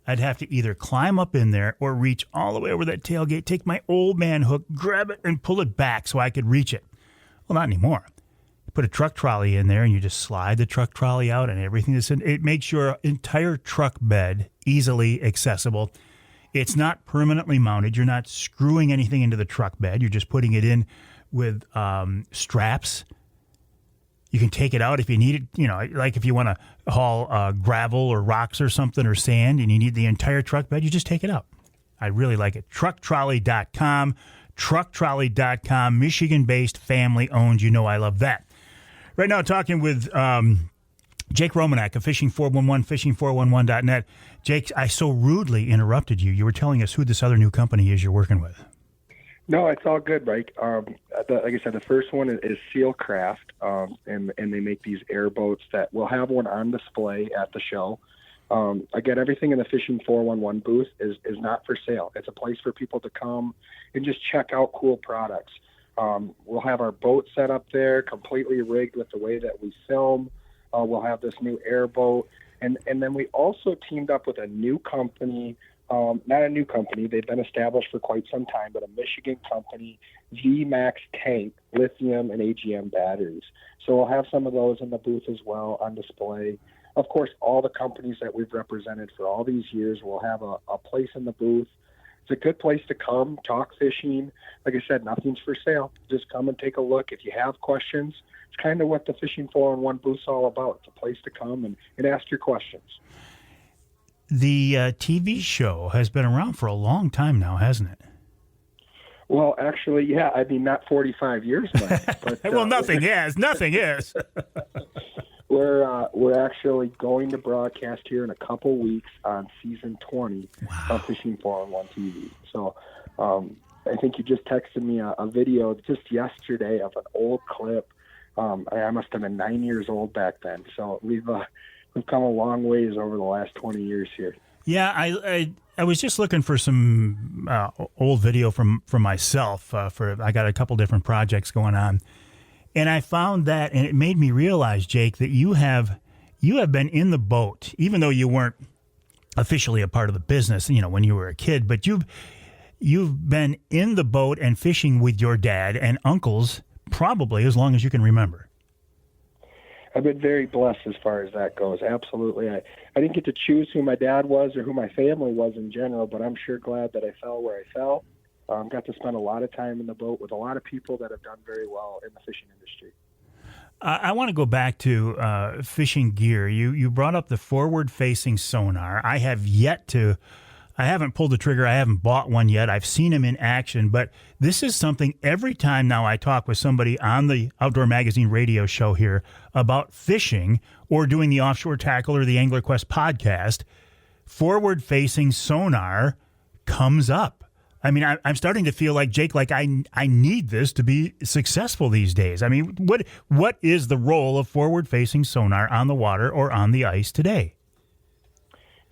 I'd have to either climb up in there or reach all the way over that tailgate, take my old man hook, grab it, and pull it back so I could reach it. Well, not anymore. Put a truck trolley in there and you just slide the truck trolley out and everything that's in it makes your entire truck bed easily accessible. It's not permanently mounted. You're not screwing anything into the truck bed. You're just putting it in with straps. You can take it out if you need it, like if you want to haul gravel or rocks or something or sand and you need the entire truck bed, you just take it out. I really like it. Trucktrolley.com, trucktrolley.com, Michigan-based, family-owned. You know I love that. Right now, talking with Jake Romanack of Fishing411, fishing411.net. Jake, I so rudely interrupted you. You were telling us who this other new company is you're working with. No, it's all good, Mike. Like I said, the first one is Sealcraft, and they make these airboats that we'll have one on display at the show. Again, everything in the Fishing 411 booth is not for sale. It's a place for people to come and just check out cool products. We'll have our boat set up there, completely rigged with the way that we film. We'll have this new airboat. And then we also teamed up with a new company, not a new company. They've been established for quite some time, but a Michigan company, VMAX Tank, lithium and AGM batteries. So we'll have some of those in the booth as well on display. Of course, all the companies that we've represented for all these years will have a place in the booth. It's a good place to come, talk fishing. Like I said, nothing's for sale. Just come and take a look. If you have questions, it's kind of what the Fishing 411 booth's all about. It's a place to come and ask your questions. The TV show has been around for a long time now, hasn't it? Well, actually, yeah. I mean, not 45 years, Mike. But, well, nothing is. Nothing is. We're actually going to broadcast here in a couple weeks on season 20 of Fishing 411 TV. So I think you just texted me a video just yesterday of an old clip. I must have been 9 years old back then. So we've come a long ways over the last 20 years here. Yeah, I was just looking for some old video from myself. I got a couple different projects going on. And I found that, and it made me realize, Jake, that you have been in the boat, even though you weren't officially a part of the business, when you were a kid, but you've been in the boat and fishing with your dad and uncles probably as long as you can remember. I've been very blessed as far as that goes. Absolutely. I didn't get to choose who my dad was or who my family was in general, but I'm sure glad that I fell where I fell. Got to spend a lot of time in the boat with a lot of people that have done very well in the fishing industry. I want to go back to fishing gear. You brought up the forward-facing sonar. I haven't pulled the trigger. I haven't bought one yet. I've seen them in action, but this is something every time now I talk with somebody on the Outdoor Magazine radio show here about fishing or doing the Offshore Tackle or the Angler Quest podcast, forward-facing sonar comes up. I mean, I'm starting to feel like, Jake, like I need this to be successful these days. I mean, what is the role of forward-facing sonar on the water or on the ice today?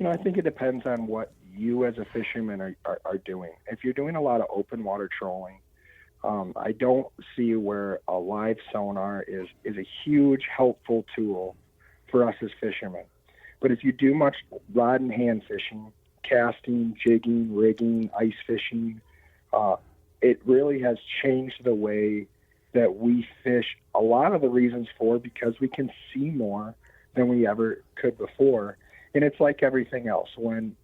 I think it depends on what you as a fisherman are doing. If you're doing a lot of open water trolling, I don't see where a live sonar is a huge helpful tool for us as fishermen. But if you do much rod and hand fishing, casting, jigging, rigging, ice fishing, it really has changed the way that we fish. A lot of the reasons because we can see more than we ever could before. And it's like everything else. When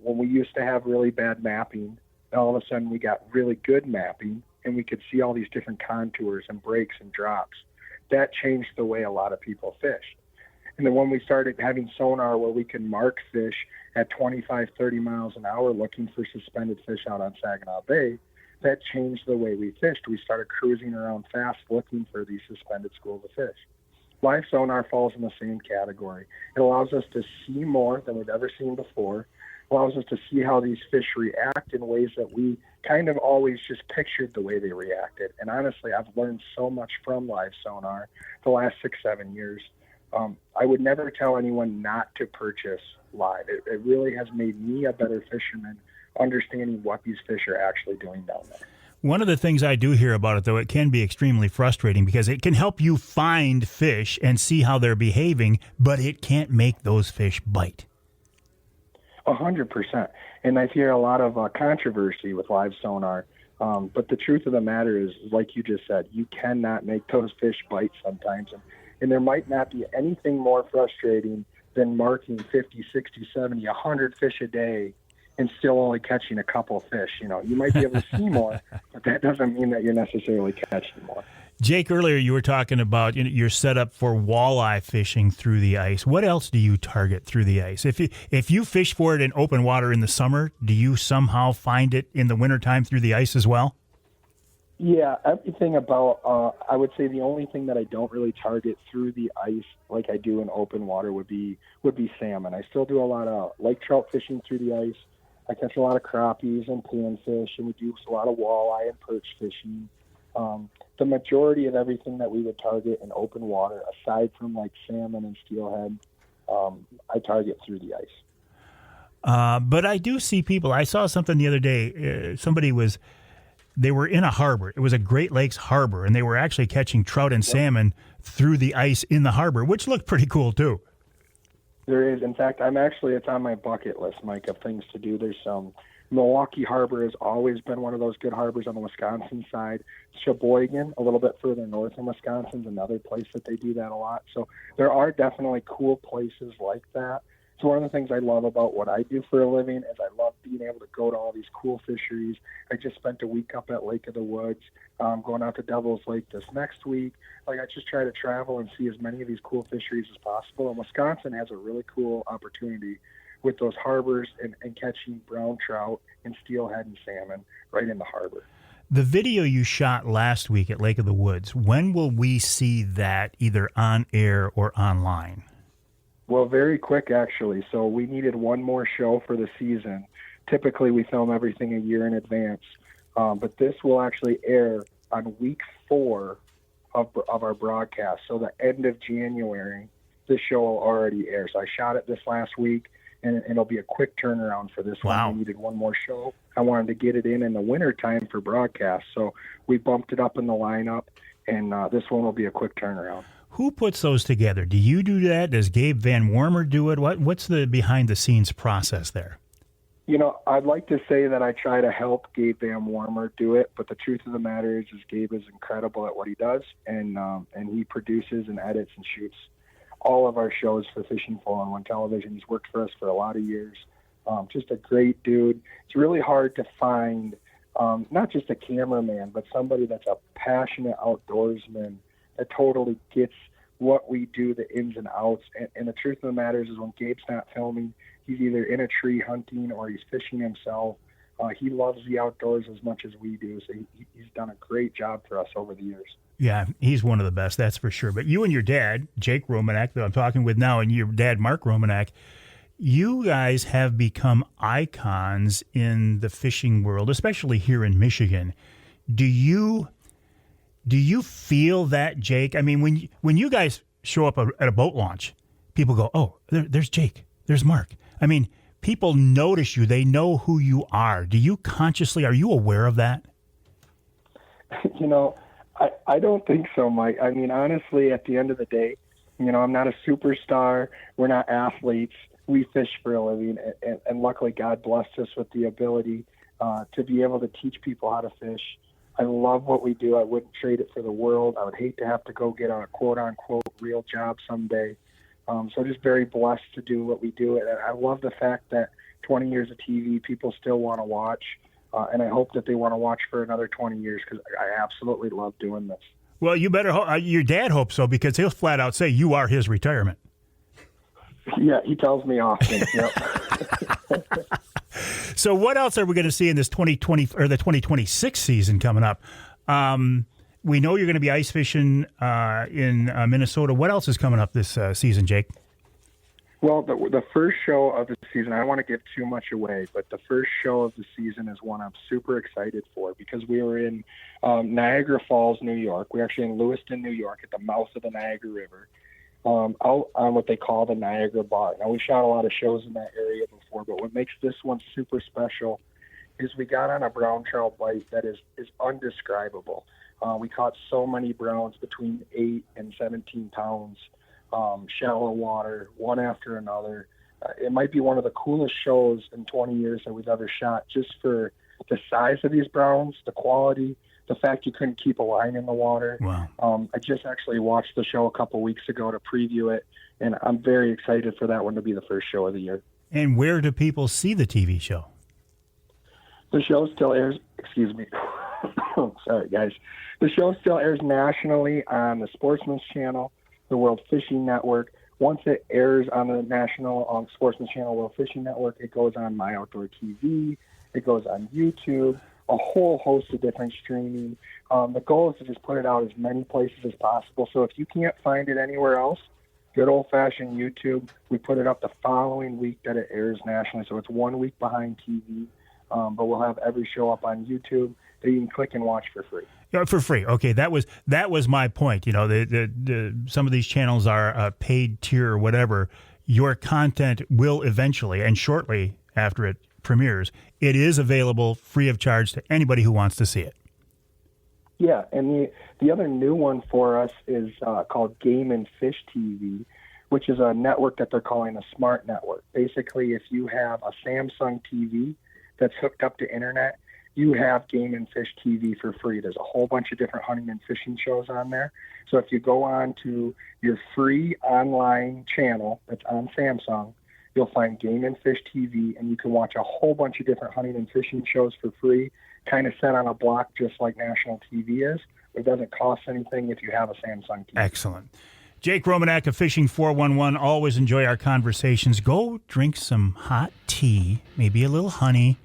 we used to have really bad mapping, and all of a sudden we got really good mapping and we could see all these different contours and breaks and drops. That changed the way a lot of people fished. And then when we started having sonar where we can mark fish at 25, 30 miles an hour looking for suspended fish out on Saginaw Bay, that changed the way we fished. We started cruising around fast looking for these suspended schools of fish. live sonar falls in the same category. It allows us to see more than we've ever seen before. Allows us to see how these fish react in ways that we kind of always just pictured the way they reacted. And honestly, I've learned so much from live sonar the last 6-7 years. I would never tell anyone not to purchase live. It really has made me a better fisherman, understanding what these fish are actually doing down there. One of the things I do hear about it, though, it can be extremely frustrating because it can help you find fish and see how they're behaving, but it can't make those fish bite. 100%. And I hear a lot of controversy with live sonar. But the truth of the matter is, like you just said, you cannot make those fish bite sometimes. And there might not be anything more frustrating than marking 50, 60, 70, 100 fish a day and still only catching a couple of fish. You know, you might be able to see more, but that doesn't mean that you're necessarily catching more. Jake, earlier you were talking about your setup for walleye fishing through the ice. What else do you target through the ice? If you fish for it in open water in the summer, do you somehow find it in the wintertime through the ice as well? Yeah, everything about, I would say the only thing that I don't really target through the ice like I do in open water would be salmon. I still do a lot of lake trout fishing through the ice. I catch a lot of crappies and panfish, and we do a lot of walleye and perch fishing. The majority of everything that we would target in open water, aside from like salmon and steelhead, I target through the ice. But I do see people, I saw something the other day, they were in a harbor. It was a Great Lakes harbor, and they were actually catching trout and salmon through the ice in the harbor, which looked pretty cool, too. There is. In fact, it's on my bucket list, Mike, of things to do. There's Milwaukee Harbor has always been one of those good harbors on the Wisconsin side. Sheboygan, a little bit further north in Wisconsin, is another place that they do that a lot. So there are definitely cool places like that. So one of the things I love about what I do for a living is I love being able to go to all these cool fisheries. I just spent a week up at Lake of the Woods, going out to Devil's Lake this next week. Like, I just try to travel and see as many of these cool fisheries as possible. And Wisconsin has a really cool opportunity with those harbors and catching brown trout and steelhead and salmon right in the harbor. The video you shot last week at Lake of the Woods, when will we see that either on air or online? Well, very quick, actually. So we needed one more show for the season. Typically, we film everything a year in advance. But this will actually air on week 4 of our broadcast. So the end of January, this show will already air. So I shot it this last week, and it'll be a quick turnaround for this Wow. one. We needed one more show. I wanted to get it in the wintertime for broadcast. So we bumped it up in the lineup, and this one will be a quick turnaround. Who puts those together? Do you do that? Does Gabe Van Wormer do it? What's the behind-the-scenes process there? You know, I'd like to say that I try to help Gabe Van Wormer do it, but the truth of the matter is Gabe is incredible at what he does, and he produces and edits and shoots all of our shows for Fishing 4-on-1 Television. He's worked for us for a lot of years. Just a great dude. It's really hard to find not just a cameraman, but somebody that's a passionate outdoorsman that totally gets what we do, the ins and outs. And the truth of the matter is when Gabe's not filming, he's either in a tree hunting or he's fishing himself. He loves the outdoors as much as we do, so he's done a great job for us over the years. Yeah, he's one of the best, that's for sure. But you and your dad, Jake Romanack, that I'm talking with now, and your dad, Mark Romanack, you guys have become icons in the fishing world, especially here in Michigan. Do you feel that, Jake? I mean, when you guys show up at a boat launch, people go, oh, there's Jake, there's Mark. I mean, people notice you. They know who you are. Are you aware of that? You know, I don't think so, Mike. I mean, honestly, at the end of the day, you know, I'm not a superstar. We're not athletes. We fish for a living, and luckily God blessed us with the ability to be able to teach people how to fish. I love what we do. I wouldn't trade it for the world. I would hate to have to go get a quote-unquote real job someday. So just very blessed to do what we do. And I love the fact that 20 years of TV, people still want to watch. And I hope that they want to watch for another 20 years because I absolutely love doing this. Well, you better your dad hopes so, because he'll flat out say you are his retirement. Yeah, he tells me often. Yep. So what else are we going to see in this 2020 or the 2026 season coming up? we know you're going to be ice fishing in Minnesota. What else is coming up this season, Jake? Well, the first show of the season, I don't want to give too much away, but the first show of the season is one I'm super excited for because we were in Niagara Falls, New York. We're actually in Lewiston, New York, at the mouth of the Niagara River, out on what they call the Niagara Bar. Now, we shot a lot of shows in that area before, but what makes this one super special is we got on a brown trout bite that is undescribable. We caught so many browns between 8 and 17 pounds. Shallow water, one after another. It might be one of the coolest shows in 20 years that we've ever shot, just for the size of these browns, the quality, the fact you couldn't keep a line in the water. Wow. I just actually watched the show a couple weeks ago to preview it, and I'm very excited for that one to be the first show of the year. And where do people see the TV show? The show still airs, excuse me. Sorry, guys. The show still airs nationally on the Sportsman's Channel, the World Fishing Network. Once it airs on the national Sportsman's Channel, World Fishing Network, it goes on My Outdoor TV. It goes on YouTube, a whole host of different streaming. The goal is to just put it out as many places as possible. So if you can't find it anywhere else, good old-fashioned YouTube, we put it up the following week that it airs nationally. So it's 1 week behind TV, but we'll have every show up on YouTube that you can click and watch for free. For free. Okay, that was my point. You know, the some of these channels are a paid tier or whatever. Your content will eventually, and shortly after it premieres, it is available free of charge to anybody who wants to see it. Yeah, and the other new one for us is called Game and Fish TV, which is a network that they're calling a smart network. Basically, if you have a Samsung TV that's hooked up to internet, you have Game and Fish TV for free. There's a whole bunch of different hunting and fishing shows on there. So if you go on to your free online channel that's on Samsung, you'll find Game and Fish TV, and you can watch a whole bunch of different hunting and fishing shows for free, kind of set on a block just like national TV is. It doesn't cost anything if you have a Samsung TV. Excellent. Jake Romanack of Fishing 411. Always enjoy our conversations. Go drink some hot tea, maybe a little honey.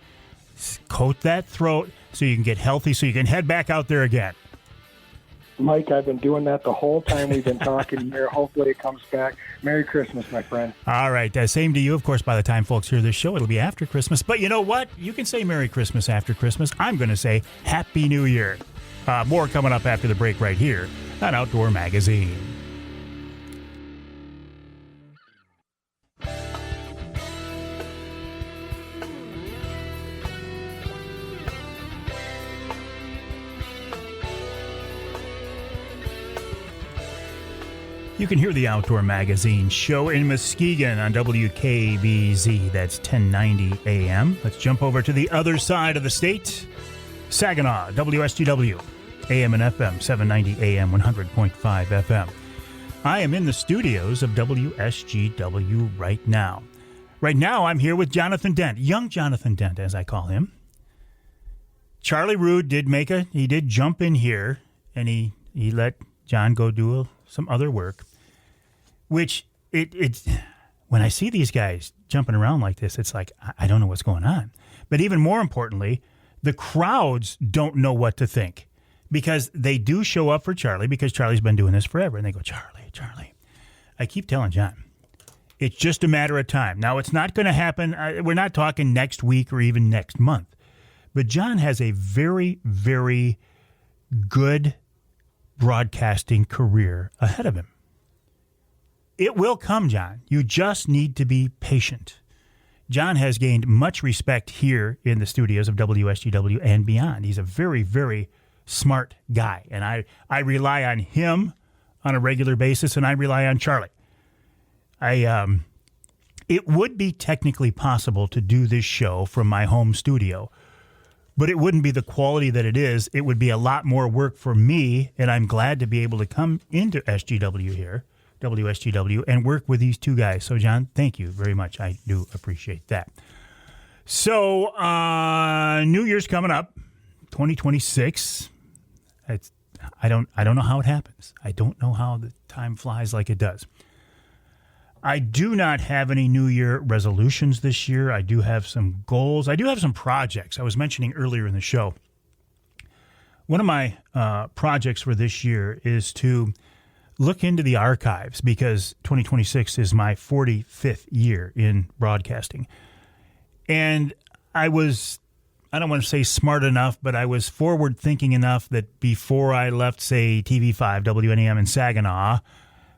Coat that throat so you can get healthy, so you can head back out there again. Mike, I've been doing that the whole time we've been talking here. Hopefully it comes back. Merry Christmas, my friend. All right. Same to you. Of course, by the time folks hear this show, it'll be after Christmas. But you know what? You can say Merry Christmas after Christmas. I'm going to say Happy New Year. More coming up after the break right here on Outdoor Magazine. You can hear the Outdoor Magazine show in Muskegon on WKBZ. That's 1090 AM. Let's jump over to the other side of the state. Saginaw, WSGW, AM and FM, 790 AM, 100.5 FM. I am in the studios of WSGW right now. Right now, I'm here with Jonathan Dent, young Jonathan Dent, as I call him. Charlie Rude did jump in here, and he let John go do some other work. Which when I see these guys jumping around like this, it's like, I don't know what's going on. But even more importantly, the crowds don't know what to think because they do show up for Charlie because Charlie's been doing this forever. And they go, Charlie. I keep telling John, it's just a matter of time. Now, it's not going to happen. We're not talking next week or even next month. But John has a very, very good broadcasting career ahead of him. It will come, John. You just need to be patient. John has gained much respect here in the studios of WSGW and beyond. He's a very, very smart guy, and I rely on him on a regular basis, and I rely on Charlie. It would be technically possible to do this show from my home studio, but it wouldn't be the quality that it is. It would be a lot more work for me, and I'm glad to be able to come into SGW here, WSGW, and work with these two guys. So, John, thank you very much. I do appreciate that. So, New Year's coming up, 2026. I don't know how it happens. I don't know how the time flies like it does. I do not have any New Year resolutions this year. I do have some goals. I do have some projects. I was mentioning earlier in the show, one of my projects for this year is to look into the archives, because 2026 is my 45th year in broadcasting. And I don't want to say smart enough, but I was forward thinking enough that before I left, say, TV5, WNEM in Saginaw,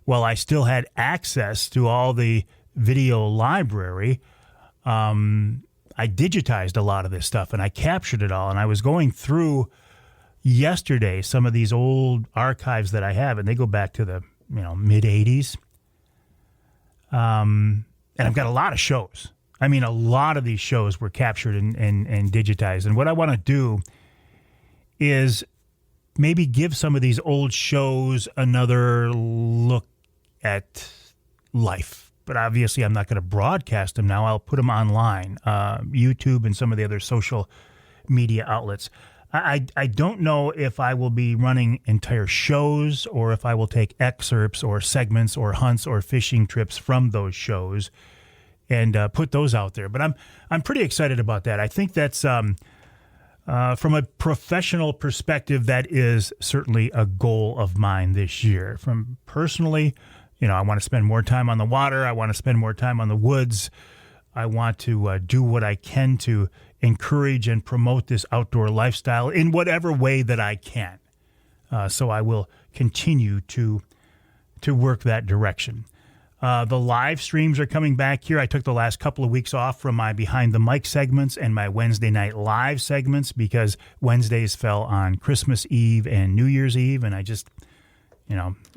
while I still had access to all the video library, I digitized a lot of this stuff and I captured it all. And I was going through yesterday some of these old archives that I have, and they go back to the mid 80s. And I've got a lot of shows. I mean, a lot of these shows were captured and digitized. And what I want to do is maybe give some of these old shows another look at life. But obviously, I'm not going to broadcast them now. I'll put them online, YouTube and some of the other social media outlets. I don't know if I will be running entire shows or if I will take excerpts or segments or hunts or fishing trips from those shows and put those out there. But I'm pretty excited about that. I think that's from a professional perspective, that is certainly a goal of mine this year. From personally, I want to spend more time on the water. I want to spend more time on the woods. I want to do what I can to encourage and promote this outdoor lifestyle in whatever way that I can. So I will continue to work that direction. The live streams are coming back here. I took the last couple of weeks off from my Behind the Mic segments and my Wednesday night live segments because Wednesdays fell on Christmas Eve and New Year's Eve, and I just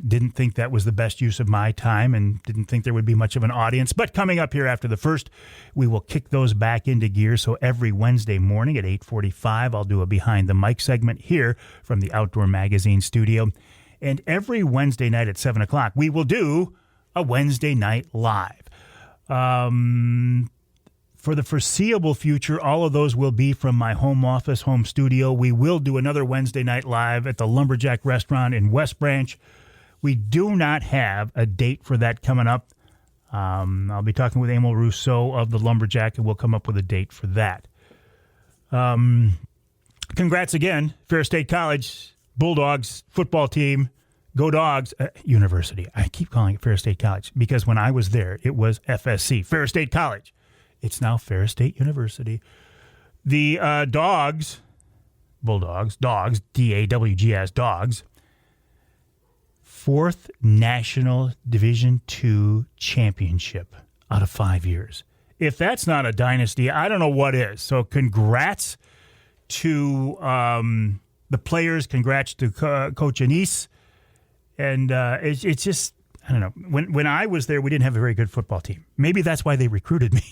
didn't think that was the best use of my time and didn't think there would be much of an audience. But coming up here after the first, we will kick those back into gear. So every Wednesday morning at 8:45, I'll do a Behind the Mic segment here from the Outdoor Magazine studio. And every Wednesday night at 7 o'clock, we will do a Wednesday night live. For the foreseeable future, all of those will be from my home office, home studio. We will do another Wednesday night live at the Lumberjack Restaurant in West Branch. We do not have a date for that coming up. I'll be talking with Emil Rousseau of the Lumberjack, and we'll come up with a date for that. Congrats again, Fair State College, Bulldogs football team. Go Dogs University. I keep calling it Fair State College because when I was there, it was FSC, Fair State College. It's now Fair State University. The Bulldogs, D-A-W-G-S, Dogs, 4th National Division II championship out of 5 years. If that's not a dynasty, I don't know what is. So congrats to the players. Congrats to Coach Anise. And it's just, I don't know. When I was there, we didn't have a very good football team. Maybe that's why they recruited me.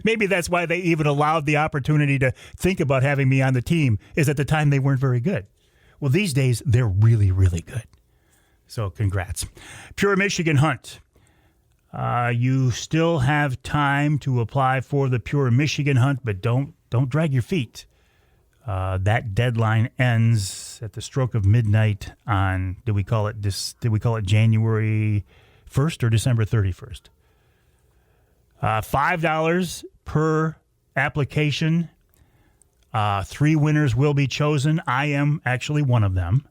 Maybe that's why they even allowed the opportunity to think about having me on the team, is at the time they weren't very good. Well, these days, they're really, really good. So congrats. Pure Michigan Hunt. You still have time to apply for the Pure Michigan Hunt, but don't drag your feet. That deadline ends at the stroke of midnight on, did we call it January 1st or December 31st? $5 per application. 3 winners will be chosen. I am actually one of them.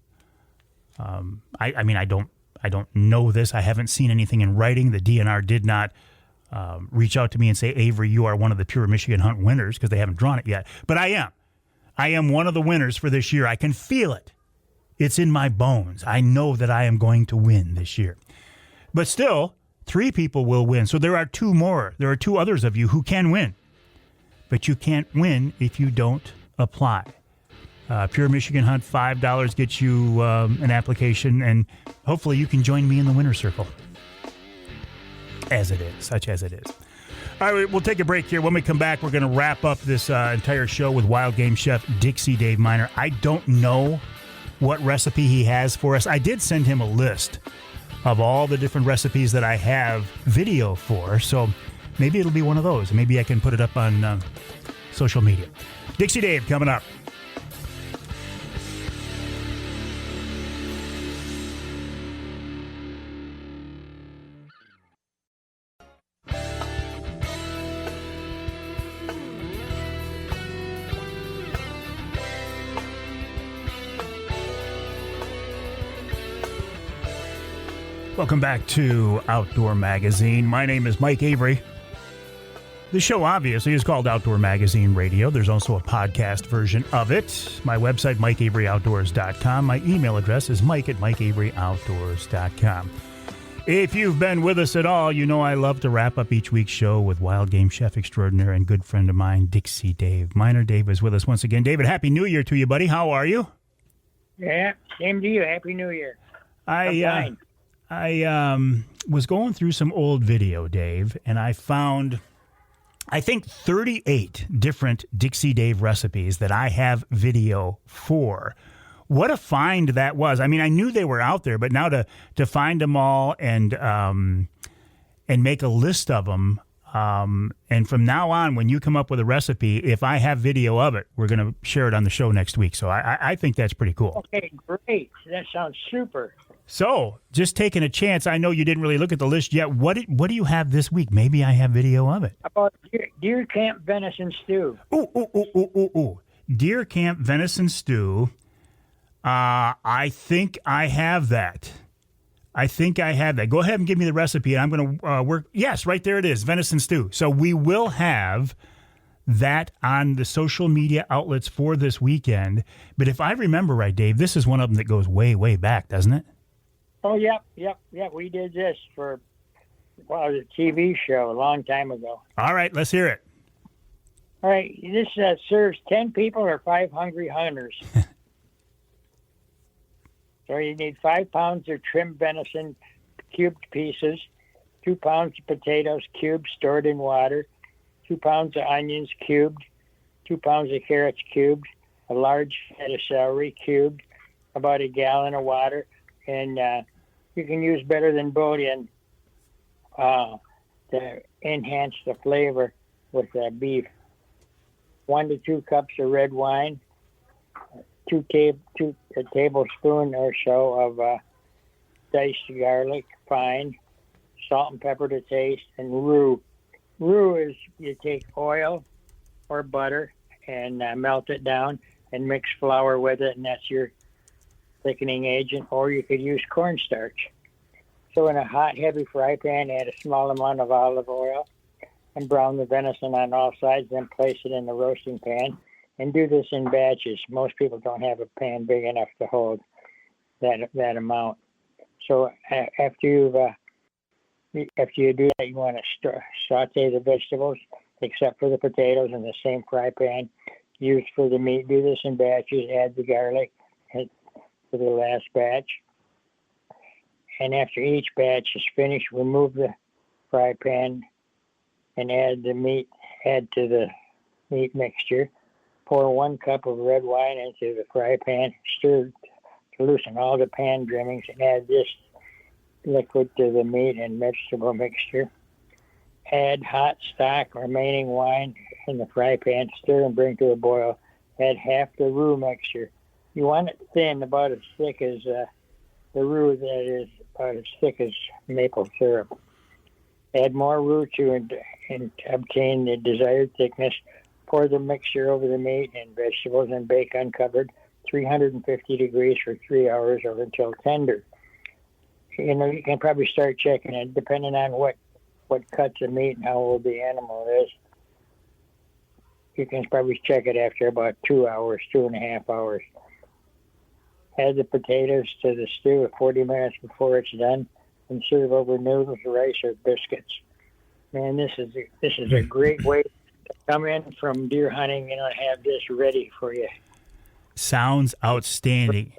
I don't know this. I haven't seen anything in writing. The DNR did not reach out to me and say, Avery, you are one of the Pure Michigan Hunt winners, because they haven't drawn it yet. But I am. I am one of the winners for this year. I can feel it. It's in my bones. I know that I am going to win this year. But still, 3 people will win. So there are 2 more. There are 2 others of you who can win. But you can't win if you don't apply. Pure Michigan Hunt, $5 gets you an application, and hopefully you can join me in the winner's circle. As it is, such as it is. All right, we'll take a break here. When we come back, we're going to wrap up this entire show with Wild Game Chef Dixie Dave Minar. I don't know what recipe he has for us. I did send him a list of all the different recipes that I have video for, so maybe it'll be one of those. Maybe I can put it up on social media. Dixie Dave coming up. Welcome back to Outdoor Magazine. My name is Mike Avery. The show obviously is called Outdoor Magazine Radio. There's also a podcast version of it. My website, MikeAveryOutdoors.com. My email address is Mike@MikeAveryOutdoors.com. If you've been with us at all, you know I love to wrap up each week's show with wild game chef extraordinaire and good friend of mine, Dixie Dave Minar. Dave is with us once again. David, Happy New Year to you, buddy. How are you? Yeah, same to you. Happy New Year. I was going through some old video, Dave, and I found, I think, 38 different Dixie Dave recipes that I have video for. What a find that was. I mean, I knew they were out there, but now to find them all and make a list of them, and from now on, when you come up with a recipe, if I have video of it, we're going to share it on the show next week. So I think that's pretty cool. Okay, great. That sounds super. So, just taking a chance, I know you didn't really look at the list yet. What do you have this week? Maybe I have video of it. About deer camp venison stew. Ooh. Deer camp venison stew. I think I have that. Go ahead and give me the recipe, and I'm going to work. Yes, right there it is, venison stew. So we will have that on the social media outlets for this weekend. But if I remember right, Dave, this is one of them that goes way, way back, doesn't it? Oh, yep. We did this for, a TV show a long time ago. All right, let's hear it. All right, this serves 10 people or 5 hungry hunters. So you need 5 pounds of trimmed venison, cubed pieces, 2 pounds of potatoes, cubed, stored in water, 2 pounds of onions, cubed, 2 pounds of carrots, cubed, a large head of celery, cubed, about a gallon of water, and you can use better than bouillon to enhance the flavor with beef. 1 to 2 cups of red wine, a tablespoon or so of diced garlic, fine, salt and pepper to taste, and roux. Roux is you take oil or butter and melt it down and mix flour with it, and that's your thickening agent, or you could use cornstarch. So in a hot, heavy fry pan, add a small amount of olive oil and brown the venison on all sides, then place it in the roasting pan and do this in batches. Most people don't have a pan big enough to hold that amount. So after you do that, you want to saute the vegetables, except for the potatoes, in the same fry pan used for the meat. Do this in batches. Add the garlic for the last batch. And after each batch is finished, remove the fry pan and add to the meat mixture. Pour 1 cup of red wine into the fry pan, stir to loosen all the pan trimmings, and add this liquid to the meat and vegetable mixture. Add hot stock, remaining wine in the fry pan, stir and bring to a boil. Add half the roux mixture. You want it thin, about as thick as the roux, that is about as thick as maple syrup. Add more roux to and obtain the desired thickness. Pour the mixture over the meat and vegetables and bake uncovered, 350 degrees for 3 hours or until tender. You know, you can probably start checking it depending on what cuts of meat and how old the animal is. You can probably check it after about 2 hours, 2.5 hours. Add the potatoes to the stew 40 minutes before it's done, and serve over noodles, rice, or biscuits. Man, this is a great way to come in from deer hunting and have this ready for you. Sounds outstanding.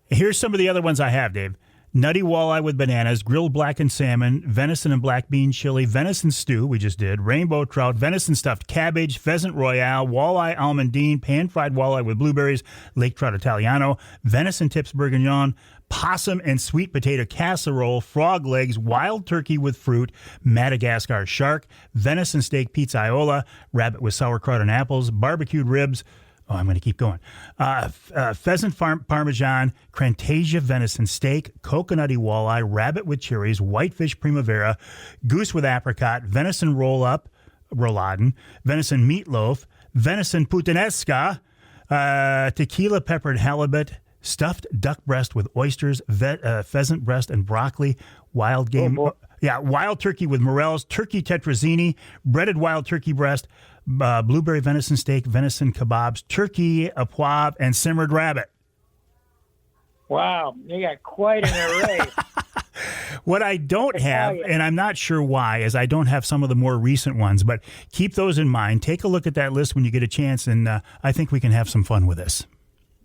Here's some of the other ones I have, Dave. Nutty walleye with bananas, grilled blackened salmon, venison and black bean chili, venison stew, we just did, rainbow trout, venison stuffed cabbage, pheasant royale, walleye almondine, pan-fried walleye with blueberries, lake trout italiano, venison tips bourguignon, possum and sweet potato casserole, frog legs, wild turkey with fruit, Madagascar shark, venison steak pizzaiola, rabbit with sauerkraut and apples, barbecued ribs. Oh, I'm going to keep going. Pheasant parmesan, Crantasia venison steak, coconutty walleye, rabbit with cherries, whitefish primavera, goose with apricot, venison rouladen, venison meatloaf, venison puttanesca, tequila peppered halibut, stuffed duck breast with oysters, pheasant breast and broccoli, wild game, wild turkey with morels, turkey tetrazzini, breaded wild turkey breast, blueberry venison steak, venison kebabs, turkey à poivre, and simmered rabbit. Wow, you got quite an array. What I don't have, and I'm not sure why, is I don't have some of the more recent ones, but keep those in mind. Take a look at that list when you get a chance, and I think we can have some fun with this.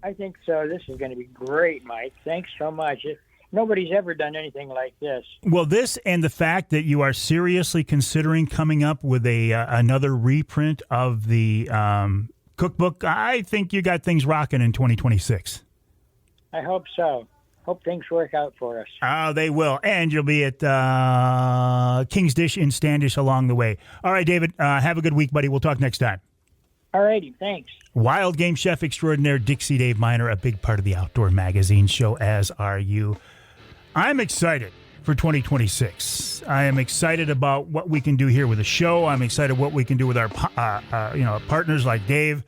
I think so. This is going to be great, Mike. Thanks so much. Nobody's ever done anything like this. Well, this and the fact that you are seriously considering coming up with another reprint of the cookbook, I think you got things rocking in 2026. I hope so. Hope things work out for us. Oh, they will. And you'll be at King's Dish in Standish along the way. All right, David, have a good week, buddy. We'll talk next time. All righty, thanks. Wild game chef extraordinaire Dixie Dave Minar, a big part of the Outdoor Magazine show, as are you. I'm excited for 2026. I am excited about what we can do here with the show. I'm excited what we can do with our partners like Dave.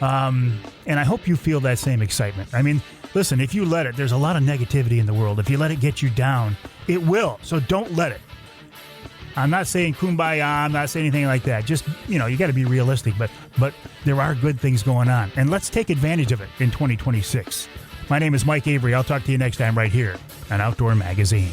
And I hope you feel that same excitement. I mean, listen, if you let it, there's a lot of negativity in the world. If you let it get you down, it will. So don't let it. I'm not saying kumbaya. I'm not saying anything like that. Just, you got to be realistic. But there are good things going on. And let's take advantage of it in 2026. My name is Mike Avery. I'll talk to you next time right here on Outdoor Magazine.